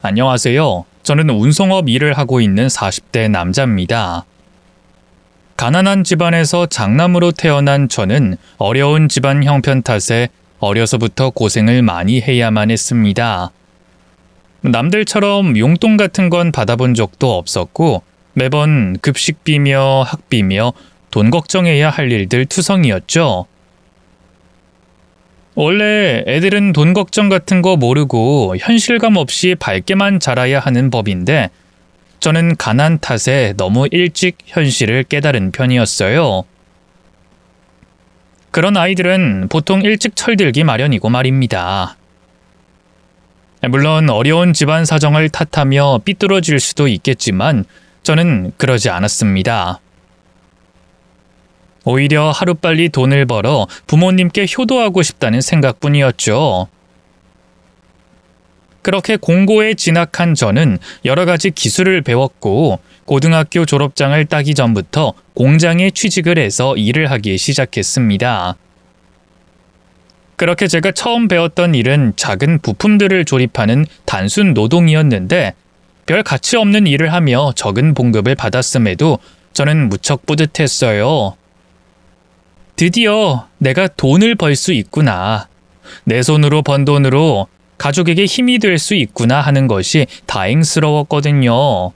안녕하세요. 저는 운송업 일을 하고 있는 40대 남자입니다. 가난한 집안에서 장남으로 태어난 저는 어려운 집안 형편 탓에 어려서부터 고생을 많이 해야만 했습니다. 남들처럼 용돈 같은 건 받아본 적도 없었고 매번 급식비며 학비며 돈 걱정해야 할 일들 투성이었죠. 원래 애들은 돈 걱정 같은 거 모르고 현실감 없이 밝게만 자라야 하는 법인데 저는 가난 탓에 너무 일찍 현실을 깨달은 편이었어요. 그런 아이들은 보통 일찍 철들기 마련이고 말입니다. 물론 어려운 집안 사정을 탓하며 삐뚤어질 수도 있겠지만 저는 그러지 않았습니다. 오히려 하루빨리 돈을 벌어 부모님께 효도하고 싶다는 생각뿐이었죠. 그렇게 공고에 진학한 저는 여러 가지 기술을 배웠고 고등학교 졸업장을 따기 전부터 공장에 취직을 해서 일을 하기 시작했습니다. 그렇게 제가 처음 배웠던 일은 작은 부품들을 조립하는 단순 노동이었는데 별 가치 없는 일을 하며 적은 봉급을 받았음에도 저는 무척 뿌듯했어요. 드디어 내가 돈을 벌 수 있구나. 내 손으로 번 돈으로 가족에게 힘이 될 수 있구나 하는 것이 다행스러웠거든요.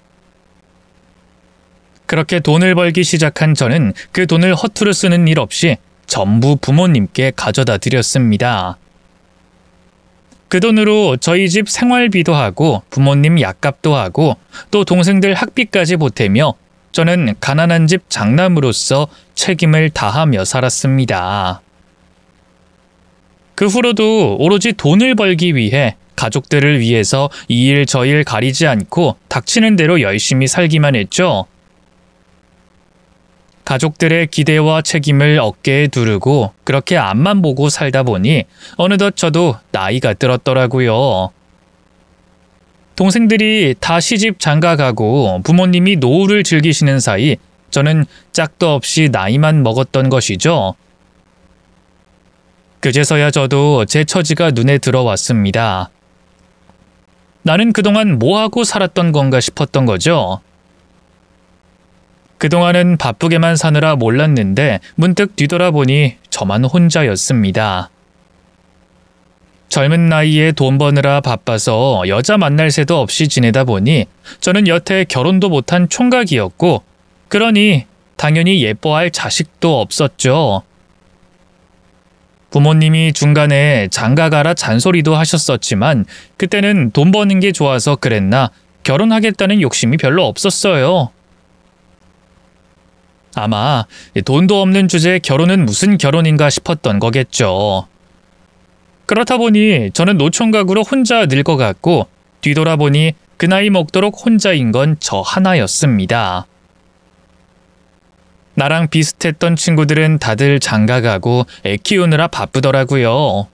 그렇게 돈을 벌기 시작한 저는 그 돈을 허투루 쓰는 일 없이 전부 부모님께 가져다 드렸습니다. 그 돈으로 저희 집 생활비도 하고 부모님 약값도 하고 또 동생들 학비까지 보태며 저는 가난한 집 장남으로서 책임을 다하며 살았습니다. 그 후로도 오로지 돈을 벌기 위해 가족들을 위해서 이 일 저 일 가리지 않고 닥치는 대로 열심히 살기만 했죠. 가족들의 기대와 책임을 어깨에 두르고 그렇게 앞만 보고 살다 보니 어느덧 저도 나이가 들었더라고요. 동생들이 다 시집 장가가고 부모님이 노후를 즐기시는 사이 저는 짝도 없이 나이만 먹었던 것이죠. 그제서야 저도 제 처지가 눈에 들어왔습니다. 나는 그동안 뭐하고 살았던 건가 싶었던 거죠. 그동안은 바쁘게만 사느라 몰랐는데 문득 뒤돌아보니 저만 혼자였습니다. 젊은 나이에 돈 버느라 바빠서 여자 만날 새도 없이 지내다 보니 저는 여태 결혼도 못한 총각이었고 그러니 당연히 예뻐할 자식도 없었죠. 부모님이 중간에 장가가라 잔소리도 하셨었지만 그때는 돈 버는 게 좋아서 그랬나 결혼하겠다는 욕심이 별로 없었어요. 아마 돈도 없는 주제에 결혼은 무슨 결혼인가 싶었던 거겠죠. 그렇다 보니 저는 노총각으로 혼자 늙어갔고 뒤돌아보니 그 나이 먹도록 혼자인 건 저 하나였습니다. 나랑 비슷했던 친구들은 다들 장가가고 애 키우느라 바쁘더라고요.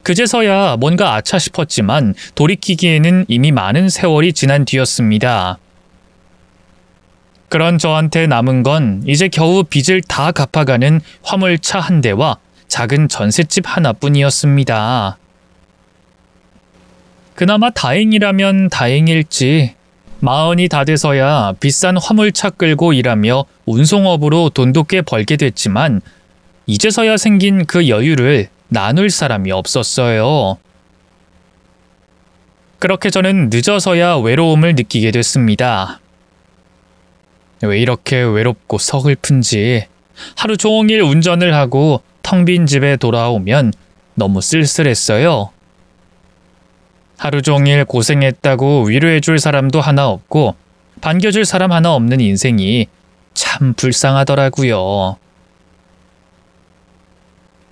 그제서야 뭔가 아차 싶었지만 돌이키기에는 이미 많은 세월이 지난 뒤였습니다. 그런 저한테 남은 건 이제 겨우 빚을 다 갚아가는 화물차 한 대와 작은 전셋집 하나뿐이었습니다. 그나마 다행이라면 다행일지 마흔이 다 돼서야 비싼 화물차 끌고 일하며 운송업으로 돈도 꽤 벌게 됐지만 이제서야 생긴 그 여유를 나눌 사람이 없었어요. 그렇게 저는 늦어서야 외로움을 느끼게 됐습니다. 왜 이렇게 외롭고 서글픈지 하루 종일 운전을 하고 텅 빈 집에 돌아오면 너무 쓸쓸했어요. 하루 종일 고생했다고 위로해줄 사람도 하나 없고 반겨줄 사람 하나 없는 인생이 참 불쌍하더라고요.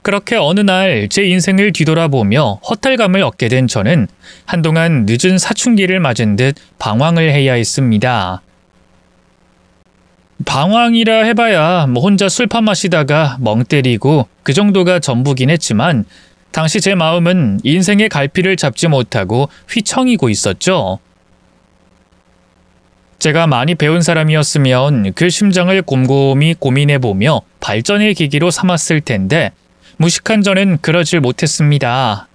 그렇게 어느 날 제 인생을 뒤돌아보며 허탈감을 얻게 된 저는 한동안 늦은 사춘기를 맞은 듯 방황을 해야 했습니다. 방황이라 해봐야 혼자 술판 마시다가 멍 때리고 그 정도가 전부긴 했지만 당시 제 마음은 인생의 갈피를 잡지 못하고 휘청이고 있었죠. 제가 많이 배운 사람이었으면 그 심정을 곰곰이 고민해보며 발전의 계기로 삼았을 텐데 무식한 저는 그러질 못했습니다.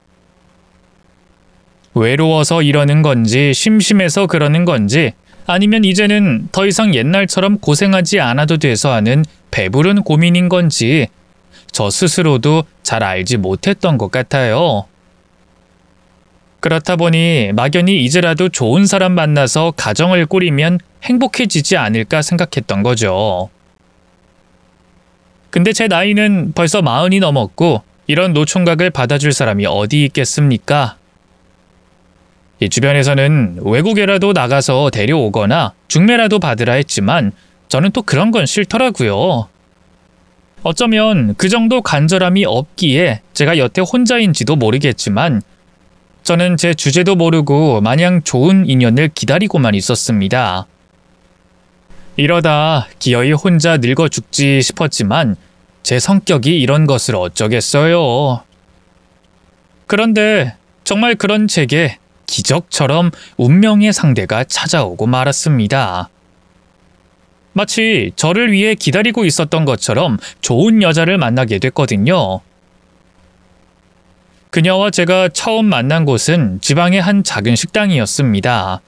외로워서 이러는 건지 심심해서 그러는 건지 아니면 이제는 더 이상 옛날처럼 고생하지 않아도 돼서 하는 배부른 고민인 건지 저 스스로도 잘 알지 못했던 것 같아요. 그렇다 보니 막연히 이제라도 좋은 사람 만나서 가정을 꾸리면 행복해지지 않을까 생각했던 거죠. 근데 제 나이는 벌써 40이 넘었고 이런 노총각을 받아줄 사람이 어디 있겠습니까? 이 주변에서는 외국에라도 나가서 데려오거나 중매라도 받으라 했지만 저는 또 그런 건 싫더라고요. 어쩌면 그 정도 간절함이 없기에 제가 여태 혼자인지도 모르겠지만 저는 제 주제도 모르고 마냥 좋은 인연을 기다리고만 있었습니다. 이러다 기어이 혼자 늙어 죽지 싶었지만 제 성격이 이런 것을 어쩌겠어요. 그런데 정말 그런 제게 기적처럼 운명의 상대가 찾아오고 말았습니다. 마치 저를 위해 기다리고 있었던 것처럼 좋은 여자를 만나게 됐거든요. 그녀와 제가 처음 만난 곳은 지방의 한 작은 식당이었습니다.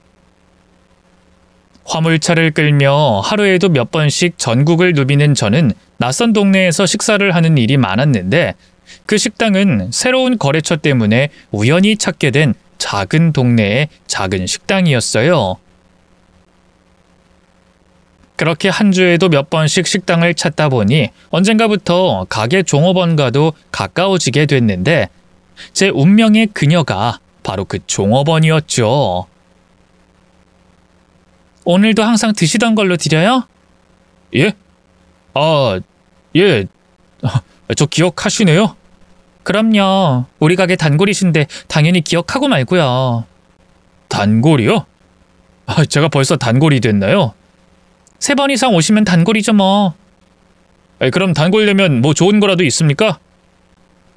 화물차를 끌며 하루에도 몇 번씩 전국을 누비는 저는 낯선 동네에서 식사를 하는 일이 많았는데 그 식당은 새로운 거래처 때문에 우연히 찾게 된 작은 동네의 작은 식당이었어요. 그렇게 한 주에도 몇 번씩 식당을 찾다 보니 언젠가부터 가게 종업원과도 가까워지게 됐는데 제 운명의 그녀가 바로 그 종업원이었죠. 오늘도 항상 드시던 걸로 드려요? 예? 예. 저 기억하시네요? 그럼요. 우리 가게 단골이신데 당연히 기억하고 말고요. 단골이요? 제가 벌써 단골이 됐나요? 3번 이상 오시면 단골이죠 뭐. 그럼 단골 되면 뭐 좋은 거라도 있습니까?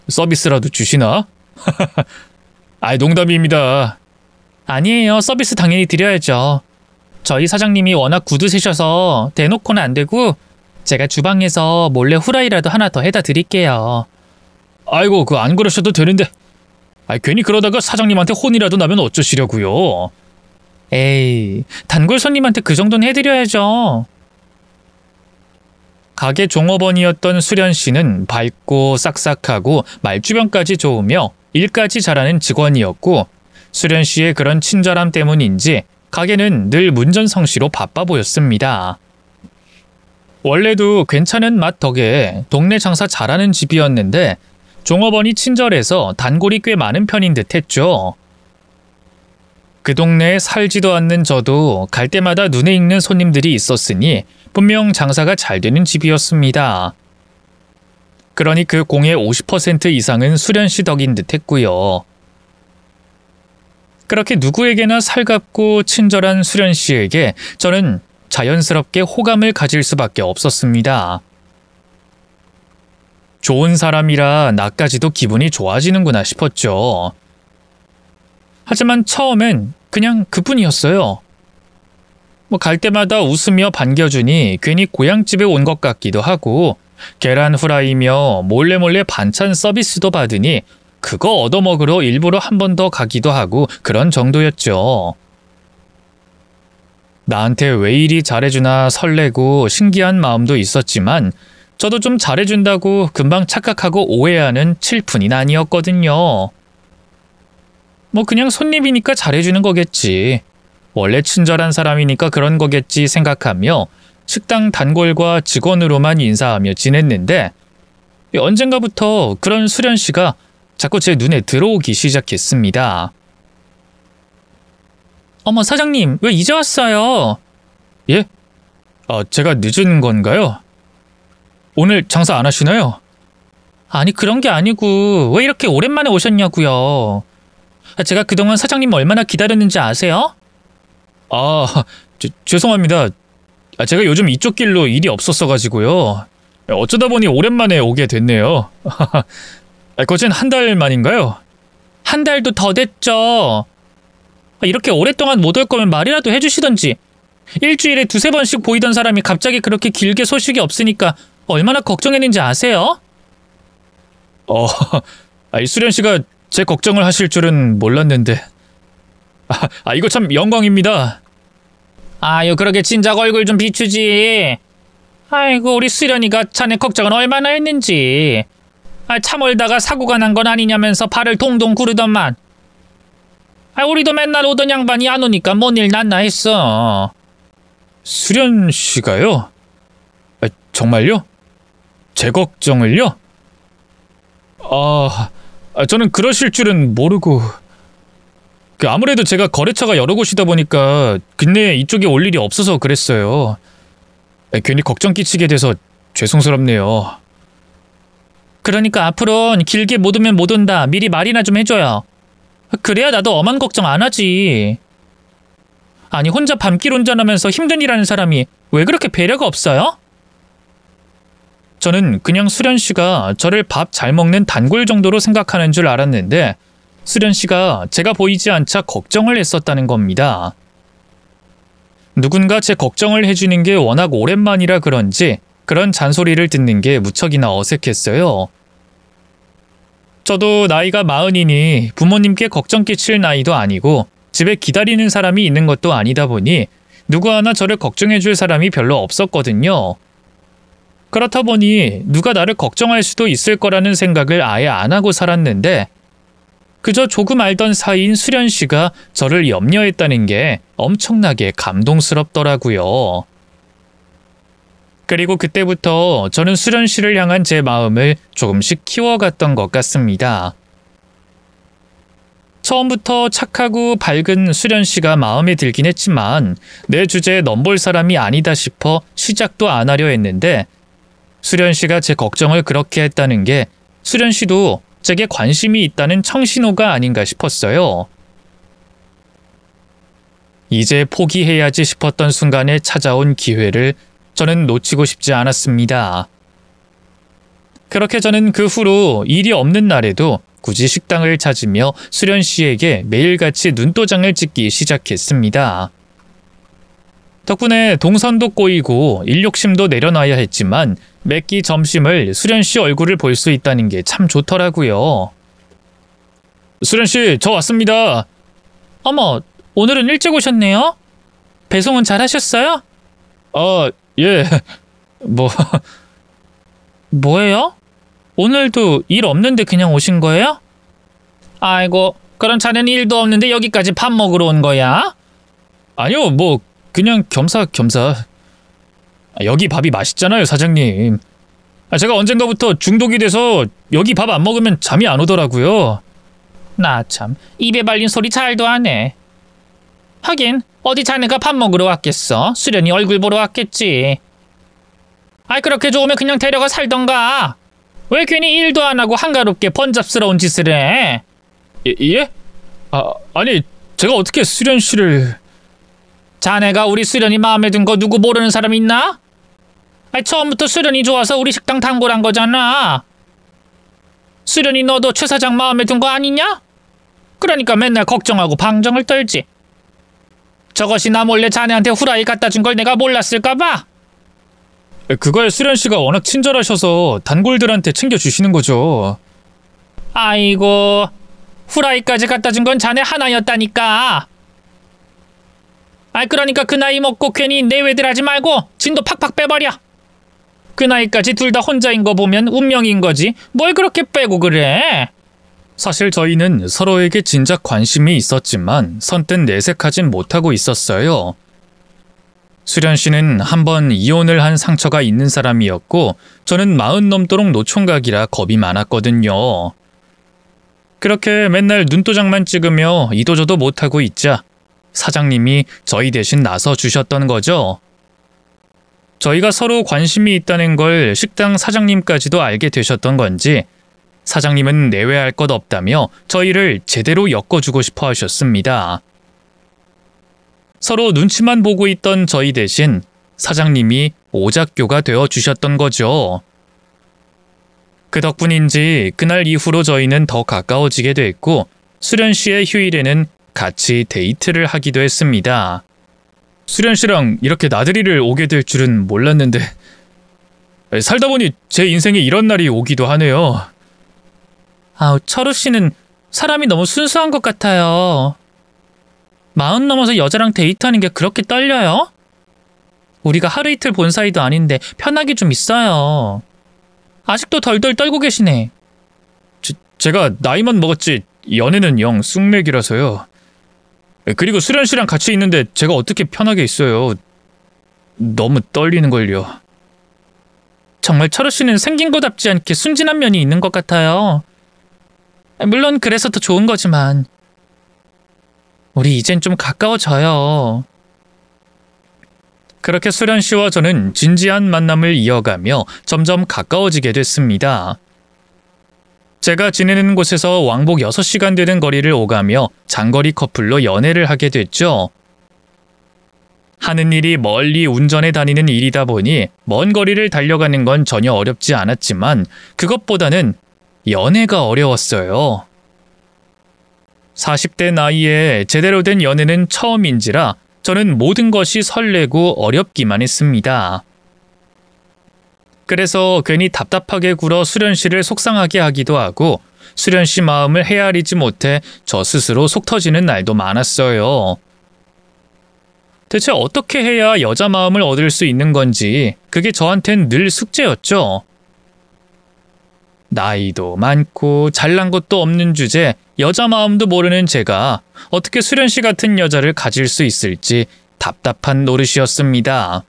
서비스라도 주시나? 농담입니다. 아니에요. 서비스 당연히 드려야죠. 저희 사장님이 워낙 굳으시셔서 대놓고는 안 되고 제가 주방에서 몰래 후라이라도 하나 더 해다 드릴게요. 아이고, 그거 안 그러셔도 되는데. 괜히 그러다가 사장님한테 혼이라도 나면 어쩌시려고요. 에이, 단골 손님한테 그 정도는 해드려야죠. 가게 종업원이었던 수련 씨는 밝고 싹싹하고 말주변까지 좋으며 일까지 잘하는 직원이었고 수련 씨의 그런 친절함 때문인지 가게는 늘 문전성시로 바빠 보였습니다. 원래도 괜찮은 맛 덕에 동네 장사 잘하는 집이었는데 종업원이 친절해서 단골이 꽤 많은 편인 듯 했죠. 그 동네에 살지도 않는 저도 갈 때마다 눈에 익는 손님들이 있었으니 분명 장사가 잘 되는 집이었습니다. 그러니 그 공의 50% 이상은 수련 씨 덕인 듯 했고요. 그렇게 누구에게나 살갑고 친절한 수련 씨에게 저는 자연스럽게 호감을 가질 수밖에 없었습니다. 좋은 사람이라 나까지도 기분이 좋아지는구나 싶었죠. 하지만 처음엔 그냥 그뿐이었어요. 갈 때마다 웃으며 반겨주니 괜히 고향집에 온 것 같기도 하고 계란 후라이며 몰래 반찬 서비스도 받으니 그거 얻어먹으러 일부러 한 번 더 가기도 하고 그런 정도였죠. 나한테 왜 이리 잘해주나 설레고 신기한 마음도 있었지만 저도 좀 잘해준다고 금방 착각하고 오해하는 칠푼이 아니었거든요. 그냥 손님이니까 잘해주는 거겠지. 원래 친절한 사람이니까 그런 거겠지 생각하며 식당 단골과 직원으로만 인사하며 지냈는데 언젠가부터 그런 수련 씨가 자꾸 제 눈에 들어오기 시작했습니다. 어머, 사장님, 왜 이제 왔어요? 예? 제가 늦은 건가요? 오늘 장사 안 하시나요? 아니, 그런 게 아니고 왜 이렇게 오랜만에 오셨냐고요. 제가 그동안 사장님 얼마나 기다렸는지 아세요? 죄송합니다. 제가 요즘 이쪽 길로 일이 없었어가지고요. 어쩌다 보니 오랜만에 오게 됐네요. 거진 한 달 만인가요? 한 달도 더 됐죠. 이렇게 오랫동안 못 올 거면 말이라도 해주시던지. 일주일에 2-3번씩 보이던 사람이 갑자기 그렇게 길게 소식이 없으니까 얼마나 걱정했는지 아세요? 수련 씨가 제 걱정을 하실 줄은 몰랐는데 이거 참 영광입니다. 아유, 그러게 진작 얼굴 좀 비추지. 아이고, 우리 수련이가 자네 걱정은 얼마나 했는지. 차 몰다가 사고가 난 건 아니냐면서 발을 동동 구르더만. 우리도 맨날 오던 양반이 안 오니까 뭔 일 났나 했어. 수련 씨가요? 정말요? 제 걱정을요? 저는 그러실 줄은 모르고. 아무래도 제가 거래처가 여러 곳이다 보니까 근래에 이쪽에 올 일이 없어서 그랬어요. 괜히 걱정 끼치게 돼서 죄송스럽네요. 그러니까 앞으로는 길게 못 오면 못 온다. 미리 말이나 좀 해줘요. 그래야 나도 엄한 걱정 안 하지. 아니, 혼자 밤길 운전하면서 힘든 일 하는 사람이 왜 그렇게 배려가 없어요? 저는 그냥 수련 씨가 저를 밥 잘 먹는 단골 정도로 생각하는 줄 알았는데 수련 씨가 제가 보이지 않자 걱정을 했었다는 겁니다. 누군가 제 걱정을 해주는 게 워낙 오랜만이라 그런지 그런 잔소리를 듣는 게 무척이나 어색했어요. 저도 나이가 40이니 부모님께 걱정 끼칠 나이도 아니고 집에 기다리는 사람이 있는 것도 아니다 보니 누구 하나 저를 걱정해줄 사람이 별로 없었거든요. 그렇다 보니 누가 나를 걱정할 수도 있을 거라는 생각을 아예 안 하고 살았는데 그저 조금 알던 사이인 수련 씨가 저를 염려했다는 게 엄청나게 감동스럽더라고요. 그리고 그때부터 저는 수련 씨를 향한 제 마음을 조금씩 키워갔던 것 같습니다. 처음부터 착하고 밝은 수련 씨가 마음에 들긴 했지만 내 주제에 넘볼 사람이 아니다 싶어 시작도 안 하려 했는데 수련 씨가 제 걱정을 그렇게 했다는 게 수련 씨도 제게 관심이 있다는 청신호가 아닌가 싶었어요. 이제 포기해야지 싶었던 순간에 찾아온 기회를 저는 놓치고 싶지 않았습니다. 그렇게 저는 그 후로 일이 없는 날에도 굳이 식당을 찾으며 수련 씨에게 매일같이 눈도장을 찍기 시작했습니다. 덕분에 동선도 꼬이고 일욕심도 내려놔야 했지만 매 끼 점심을 수련 씨 얼굴을 볼 수 있다는 게 참 좋더라고요. 수련 씨, 저 왔습니다. 어머, 오늘은 일찍 오셨네요? 배송은 잘 하셨어요? 예. 뭐예요? 오늘도 일 없는데 그냥 오신 거예요? 아이고, 그럼 자네는 일도 없는데 여기까지 밥 먹으러 온 거야? 아니요, 그냥 겸사겸사. 여기 밥이 맛있잖아요, 사장님. 제가 언젠가부터 중독이 돼서 여기 밥 안 먹으면 잠이 안 오더라고요. 나 참, 입에 발린 소리 잘도 하네. 하긴 어디 자네가 밥 먹으러 왔겠어? 수련이 얼굴 보러 왔겠지. 그렇게 좋으면 그냥 데려가 살던가. 왜 괜히 일도 안 하고 한가롭게 번잡스러운 짓을 해? 예? 아니, 제가 어떻게 수련 씨를... 자네가 우리 수련이 마음에 든 거 누구 모르는 사람 있나? 처음부터 수련이 좋아서 우리 식당 단골한 거잖아. 수련이 너도 최 사장 마음에 든 거 아니냐? 그러니까 맨날 걱정하고 방정을 떨지. 저것이 나 몰래 자네한테 후라이 갖다 준 걸 내가 몰랐을까 봐. 그거에 수련 씨가 워낙 친절하셔서 단골들한테 챙겨주시는 거죠. 아이고, 후라이까지 갖다 준 건 자네 하나였다니까. 그러니까 그 나이 먹고 괜히 내외들하지 말고 진도 팍팍 빼버려. 그 나이까지 둘 다 혼자인 거 보면 운명인 거지. 뭘 그렇게 빼고 그래? 사실 저희는 서로에게 진작 관심이 있었지만 선뜻 내색하진 못하고 있었어요. 수련 씨는 한번 이혼을 한 상처가 있는 사람이었고 저는 40 넘도록 노총각이라 겁이 많았거든요. 그렇게 맨날 눈도장만 찍으며 이도저도 못하고 있자 사장님이 저희 대신 나서 주셨던 거죠. 저희가 서로 관심이 있다는 걸 식당 사장님까지도 알게 되셨던 건지 사장님은 내외할 것 없다며 저희를 제대로 엮어주고 싶어 하셨습니다. 서로 눈치만 보고 있던 저희 대신 사장님이 오작교가 되어주셨던 거죠. 그 덕분인지 그날 이후로 저희는 더 가까워지게 됐고 수련 씨의 휴일에는 같이 데이트를 하기도 했습니다. 수련 씨랑 이렇게 나들이를 오게 될 줄은 몰랐는데 살다 보니 제 인생에 이런 날이 오기도 하네요. 철우 씨는 사람이 너무 순수한 것 같아요. 마흔 넘어서 여자랑 데이트하는 게 그렇게 떨려요? 우리가 하루 이틀 본 사이도 아닌데 편하게 좀 있어요. 아직도 덜덜 떨고 계시네. 제가 나이만 먹었지 연애는 영 쑥맥이라서요. 그리고 수련 씨랑 같이 있는데 제가 어떻게 편하게 있어요. 너무 떨리는걸요. 정말 철우 씨는 생긴 거답지 않게 순진한 면이 있는 것 같아요. 물론 그래서 더 좋은 거지만 우리 이젠 좀 가까워져요. 그렇게 수련 씨와 저는 진지한 만남을 이어가며 점점 가까워지게 됐습니다. 제가 지내는 곳에서 왕복 6시간 되는 거리를 오가며 장거리 커플로 연애를 하게 됐죠. 하는 일이 멀리 운전해 다니는 일이다 보니 먼 거리를 달려가는 건 전혀 어렵지 않았지만 그것보다는 연애가 어려웠어요. 40대 나이에 제대로 된 연애는 처음인지라 저는 모든 것이 설레고 어렵기만 했습니다. 그래서 괜히 답답하게 굴어 수련 씨를 속상하게 하기도 하고 수련 씨 마음을 헤아리지 못해 저 스스로 속 터지는 날도 많았어요. 대체 어떻게 해야 여자 마음을 얻을 수 있는 건지 그게 저한텐 늘 숙제였죠. 나이도 많고 잘난 것도 없는 주제 여자 마음도 모르는 제가 어떻게 수련 씨 같은 여자를 가질 수 있을지 답답한 노릇이었습니다.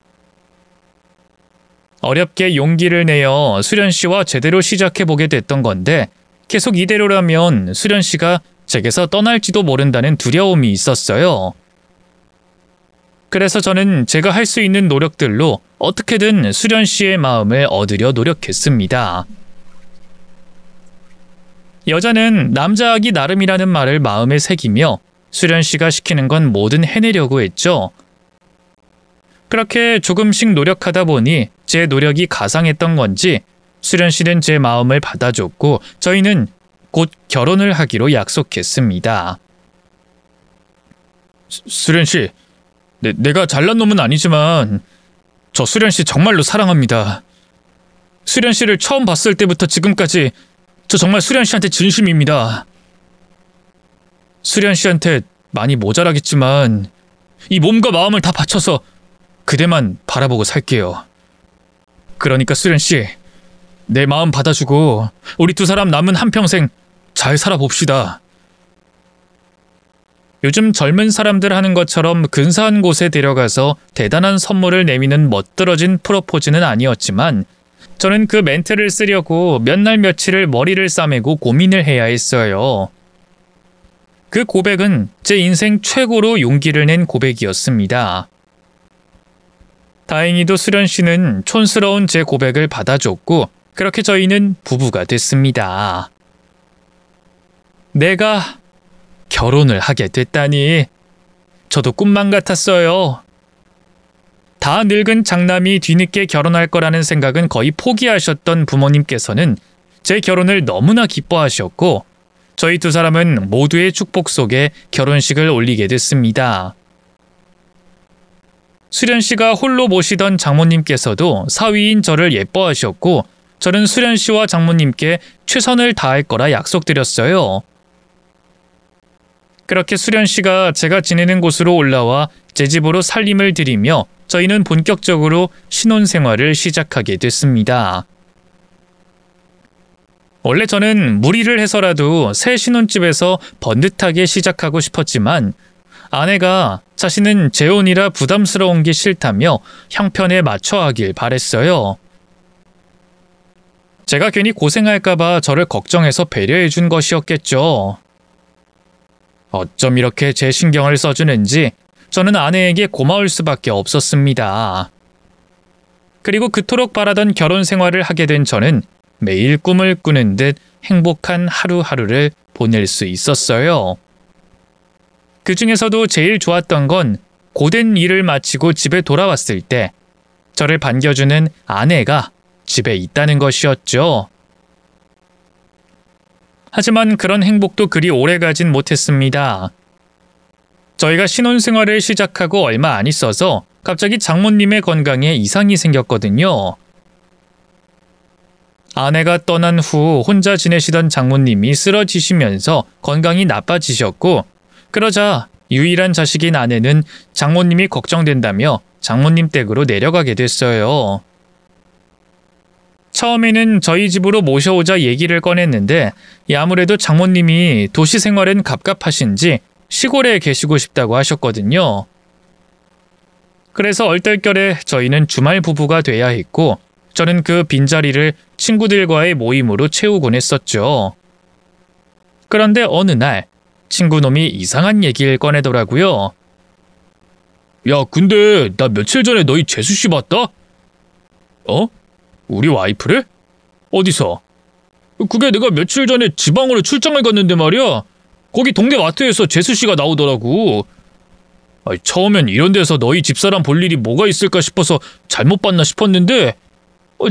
어렵게 용기를 내어 수련 씨와 제대로 시작해보게 됐던 건데 계속 이대로라면 수련 씨가 제게서 떠날지도 모른다는 두려움이 있었어요. 그래서 저는 제가 할 수 있는 노력들로 어떻게든 수련 씨의 마음을 얻으려 노력했습니다. 여자는 남자하기 나름이라는 말을 마음에 새기며 수련 씨가 시키는 건 뭐든 해내려고 했죠. 그렇게 조금씩 노력하다 보니 제 노력이 가상했던 건지 수련 씨는 제 마음을 받아줬고 저희는 곧 결혼을 하기로 약속했습니다. 수련 씨, 내가 잘난 놈은 아니지만 저 수련 씨 정말로 사랑합니다. 수련 씨를 처음 봤을 때부터 지금까지 저 정말 수련 씨한테 진심입니다. 수련 씨한테 많이 모자라겠지만 이 몸과 마음을 다 바쳐서 그대만 바라보고 살게요. 그러니까 수련 씨, 내 마음 받아주고 우리 두 사람 남은 한평생 잘 살아봅시다. 요즘 젊은 사람들 하는 것처럼 근사한 곳에 데려가서 대단한 선물을 내미는 멋들어진 프로포즈는 아니었지만 저는 그 멘트를 쓰려고 몇 날 며칠을 머리를 싸매고 고민을 해야 했어요. 그 고백은 제 인생 최고로 용기를 낸 고백이었습니다. 다행히도 수련 씨는 촌스러운 제 고백을 받아줬고 그렇게 저희는 부부가 됐습니다. 내가 결혼을 하게 됐다니 저도 꿈만 같았어요. 다 늙은 장남이 뒤늦게 결혼할 거라는 생각은 거의 포기하셨던 부모님께서는 제 결혼을 너무나 기뻐하셨고 저희 두 사람은 모두의 축복 속에 결혼식을 올리게 됐습니다. 수련 씨가 홀로 모시던 장모님께서도 사위인 저를 예뻐하셨고 저는 수련 씨와 장모님께 최선을 다할 거라 약속드렸어요. 그렇게 수련 씨가 제가 지내는 곳으로 올라와 제 집으로 살림을 드리며 저희는 본격적으로 신혼생활을 시작하게 됐습니다. 원래 저는 무리를 해서라도 새 신혼집에서 번듯하게 시작하고 싶었지만 아내가 자신은 재혼이라 부담스러운 게 싫다며 형편에 맞춰 하길 바랬어요. 제가 괜히 고생할까봐 저를 걱정해서 배려해 준 것이었겠죠. 어쩜 이렇게 제 신경을 써주는지 저는 아내에게 고마울 수밖에 없었습니다. 그리고 그토록 바라던 결혼 생활을 하게 된 저는 매일 꿈을 꾸는 듯 행복한 하루하루를 보낼 수 있었어요. 그 중에서도 제일 좋았던 건 고된 일을 마치고 집에 돌아왔을 때 저를 반겨주는 아내가 집에 있다는 것이었죠. 하지만 그런 행복도 그리 오래 가진 못했습니다. 저희가 신혼생활을 시작하고 얼마 안 있어서 갑자기 장모님의 건강에 이상이 생겼거든요. 아내가 떠난 후 혼자 지내시던 장모님이 쓰러지시면서 건강이 나빠지셨고 그러자 유일한 자식인 아내는 장모님이 걱정된다며 장모님 댁으로 내려가게 됐어요. 처음에는 저희 집으로 모셔오자 얘기를 꺼냈는데 아무래도 장모님이 도시 생활은 갑갑하신지 시골에 계시고 싶다고 하셨거든요. 그래서 얼떨결에 저희는 주말 부부가 돼야 했고 저는 그 빈자리를 친구들과의 모임으로 채우곤 했었죠. 그런데 어느 날 친구놈이 이상한 얘기를 꺼내더라고요. 야, 근데 나 며칠 전에 너희 재수씨 봤다? 어? 우리 와이프를? 어디서? 그게 내가 며칠 전에 지방으로 출장을 갔는데 말이야. 거기 동네 마트에서 재수씨가 나오더라고. 처음엔 이런 데서 너희 집사람 볼 일이 뭐가 있을까 싶어서 잘못 봤나 싶었는데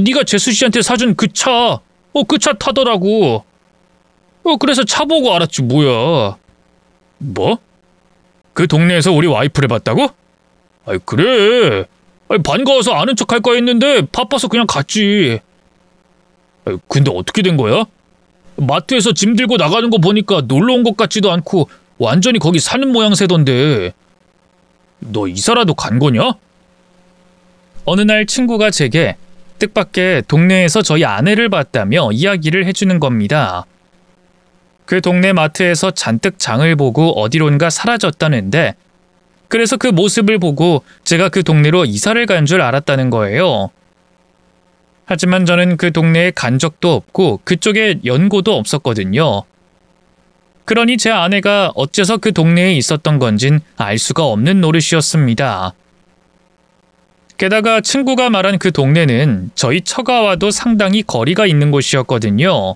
네가 재수씨한테 사준 그 차, 그 차 타더라고. 그래서 차 보고 알았지 뭐야. 뭐? 그 동네에서 우리 와이프를 봤다고? 그래. 반가워서 아는 척 할까 했는데 바빠서 그냥 갔지. 근데 어떻게 된 거야? 마트에서 짐 들고 나가는 거 보니까 놀러 온 것 같지도 않고 완전히 거기 사는 모양새던데. 너 이사라도 간 거냐? 어느 날 친구가 제게 뜻밖의 동네에서 저희 아내를 봤다며 이야기를 해주는 겁니다. 그 동네 마트에서 잔뜩 장을 보고 어디론가 사라졌다는데 그래서 그 모습을 보고 제가 그 동네로 이사를 간 줄 알았다는 거예요. 하지만 저는 그 동네에 간 적도 없고 그쪽에 연고도 없었거든요. 그러니 제 아내가 어째서 그 동네에 있었던 건진 알 수가 없는 노릇이었습니다. 게다가 친구가 말한 그 동네는 저희 처가와도 상당히 거리가 있는 곳이었거든요.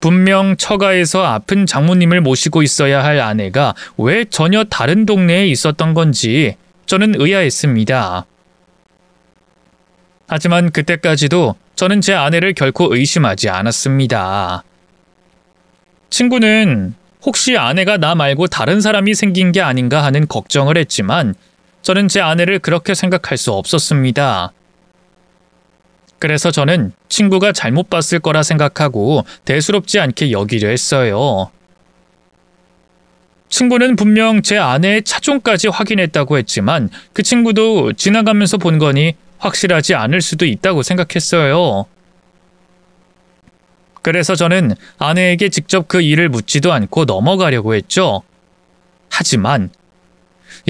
분명 처가에서 아픈 장모님을 모시고 있어야 할 아내가 왜 전혀 다른 동네에 있었던 건지 저는 의아했습니다. 하지만 그때까지도 저는 제 아내를 결코 의심하지 않았습니다. 친구는 혹시 아내가 나 말고 다른 사람이 생긴 게 아닌가 하는 걱정을 했지만 저는 제 아내를 그렇게 생각할 수 없었습니다. 그래서 저는 친구가 잘못 봤을 거라 생각하고 대수롭지 않게 여기려 했어요. 친구는 분명 제 아내의 차종까지 확인했다고 했지만 그 친구도 지나가면서 본 거니 확실하지 않을 수도 있다고 생각했어요. 그래서 저는 아내에게 직접 그 일을 묻지도 않고 넘어가려고 했죠. 하지만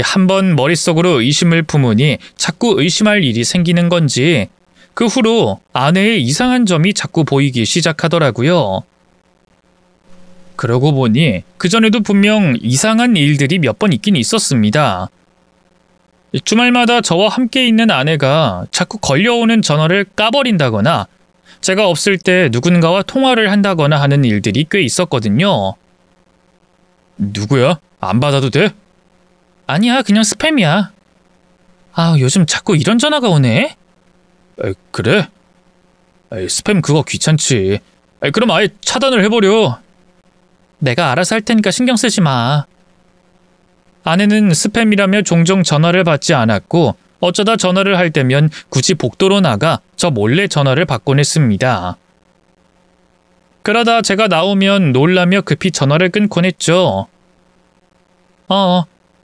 한번 머릿속으로 의심을 품으니 자꾸 의심할 일이 생기는 건지 그 후로 아내의 이상한 점이 자꾸 보이기 시작하더라고요. 그러고 보니 그전에도 분명 이상한 일들이 몇 번 있긴 있었습니다. 주말마다 저와 함께 있는 아내가 자꾸 걸려오는 전화를 까버린다거나 제가 없을 때 누군가와 통화를 한다거나 하는 일들이 꽤 있었거든요. 누구야? 안 받아도 돼? 아니야, 그냥 스팸이야. 요즘 자꾸 이런 전화가 오네? 그래? 스팸 그거 귀찮지. 그럼 아예 차단을 해버려. 내가 알아서 할 테니까 신경 쓰지 마. 아내는 스팸이라며 종종 전화를 받지 않았고 어쩌다 전화를 할 때면 굳이 복도로 나가 저 몰래 전화를 받곤 했습니다. 그러다 제가 나오면 놀라며 급히 전화를 끊곤 했죠.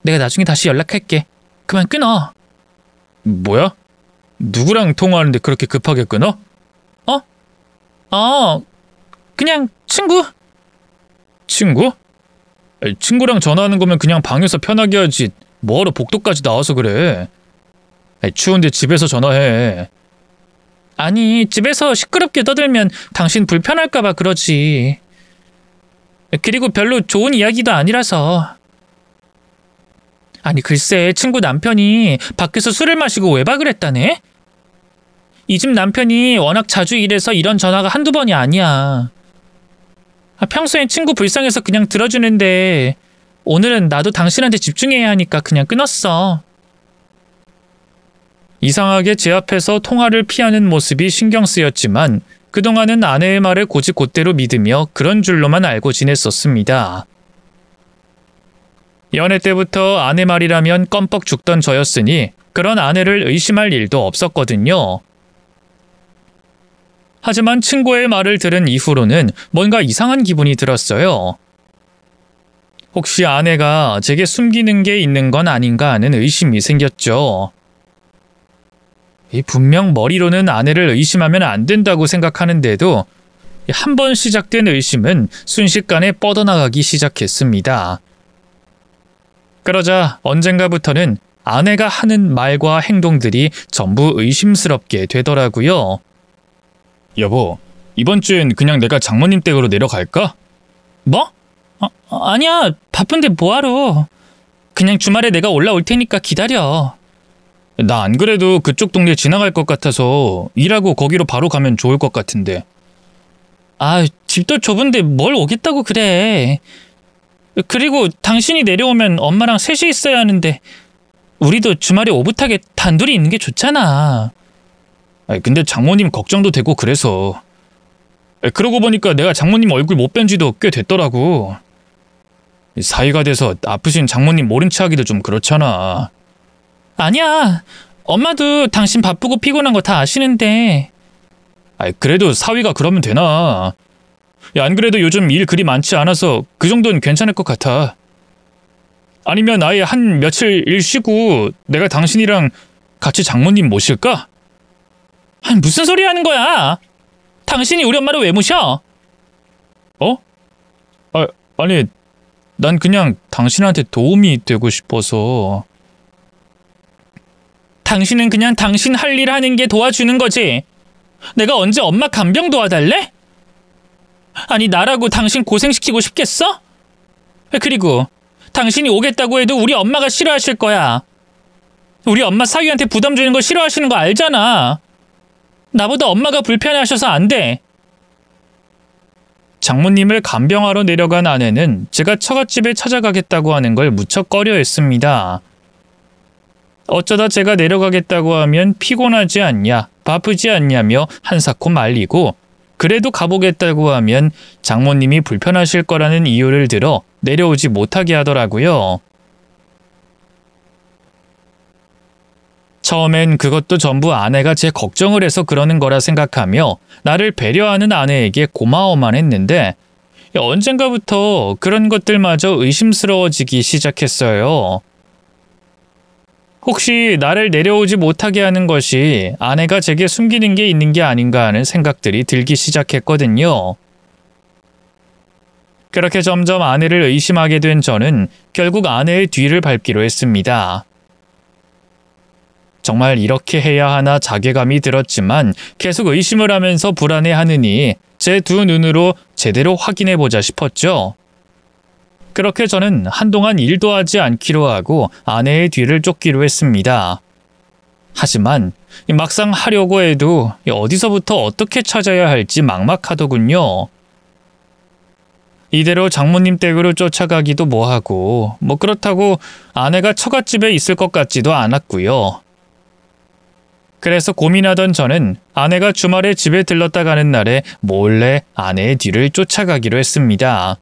내가 나중에 다시 연락할게. 그만 끊어. 뭐야? 누구랑 통화하는데 그렇게 급하게 끊어? 그냥 친구. 친구? 친구랑 전화하는 거면 그냥 방에서 편하게 하지 뭐하러 복도까지 나와서 그래. 추운데 집에서 전화해. 아니, 집에서 시끄럽게 떠들면 당신 불편할까 봐 그러지. 그리고 별로 좋은 이야기도 아니라서. 아니, 글쎄 친구 남편이 밖에서 술을 마시고 외박을 했다네? 이 집 남편이 워낙 자주 일해서 이런 전화가 한두 번이 아니야. 평소엔 친구 불쌍해서 그냥 들어주는데 오늘은 나도 당신한테 집중해야 하니까 그냥 끊었어. 이상하게 제 앞에서 통화를 피하는 모습이 신경 쓰였지만 그동안은 아내의 말을 곧이곧대로 믿으며 그런 줄로만 알고 지냈었습니다. 연애 때부터 아내 말이라면 껌뻑 죽던 저였으니 그런 아내를 의심할 일도 없었거든요. 하지만 친구의 말을 들은 이후로는 뭔가 이상한 기분이 들었어요. 혹시 아내가 제게 숨기는 게 있는 건 아닌가 하는 의심이 생겼죠. 분명 머리로는 아내를 의심하면 안 된다고 생각하는데도 한 번 시작된 의심은 순식간에 뻗어나가기 시작했습니다. 그러자 언젠가부터는 아내가 하는 말과 행동들이 전부 의심스럽게 되더라고요. 여보, 이번 주엔 그냥 내가 장모님 댁으로 내려갈까? 뭐? 아니야. 바쁜데 뭐하러. 그냥 주말에 내가 올라올 테니까 기다려. 나 안 그래도 그쪽 동네 지나갈 것 같아서 일하고 거기로 바로 가면 좋을 것 같은데. 집도 좁은데 뭘 오겠다고 그래. 그리고 당신이 내려오면 엄마랑 셋이 있어야 하는데 우리도 주말에 오붓하게 단둘이 있는 게 좋잖아. 근데 장모님 걱정도 되고 그래서. 그러고 보니까 내가 장모님 얼굴 못 뵌 지도 꽤 됐더라고. 사이가 돼서 아프신 장모님 모른 체 하기도 좀 그렇잖아. 아니야. 엄마도 당신 바쁘고 피곤한 거 다 아시는데. 그래도 사위가 그러면 되나. 안 그래도 요즘 일 그리 많지 않아서 그 정도는 괜찮을 것 같아. 아니면 아예 한 며칠 일 쉬고 내가 당신이랑 같이 장모님 모실까? 무슨 소리 하는 거야? 당신이 우리 엄마를 왜 모셔? 아니, 난 그냥 당신한테 도움이 되고 싶어서. 당신은 그냥 당신 할 일 하는 게 도와주는 거지. 내가 언제 엄마 간병 도와달래? 아니, 나라고 당신 고생시키고 싶겠어? 그리고 당신이 오겠다고 해도 우리 엄마가 싫어하실 거야. 우리 엄마 사위한테 부담 주는 거 싫어하시는 거 알잖아. 나보다 엄마가 불편해하셔서 안 돼. 장모님을 간병하러 내려간 아내는 제가 처갓집에 찾아가겠다고 하는 걸 무척 꺼려했습니다. 어쩌다 제가 내려가겠다고 하면 피곤하지 않냐, 바쁘지 않냐며 한사코 말리고, 그래도 가보겠다고 하면 장모님이 불편하실 거라는 이유를 들어 내려오지 못하게 하더라고요. 처음엔 그것도 전부 아내가 제 걱정을 해서 그러는 거라 생각하며 나를 배려하는 아내에게 고마워만 했는데 언젠가부터 그런 것들마저 의심스러워지기 시작했어요. 혹시 나를 내려오지 못하게 하는 것이 아내가 제게 숨기는 게 있는 게 아닌가 하는 생각들이 들기 시작했거든요. 그렇게 점점 아내를 의심하게 된 저는 결국 아내의 뒤를 밟기로 했습니다. 정말 이렇게 해야 하나 자괴감이 들었지만 계속 의심을 하면서 불안해하느니 제 두 눈으로 제대로 확인해보자 싶었죠. 그렇게 저는 한동안 일도 하지 않기로 하고 아내의 뒤를 쫓기로 했습니다. 하지만 막상 하려고 해도 어디서부터 어떻게 찾아야 할지 막막하더군요. 이대로 장모님 댁으로 쫓아가기도 뭐하고 그렇다고 아내가 처갓집에 있을 것 같지도 않았고요. 그래서 고민하던 저는 아내가 주말에 집에 들렀다 가는 날에 몰래 아내의 뒤를 쫓아가기로 했습니다.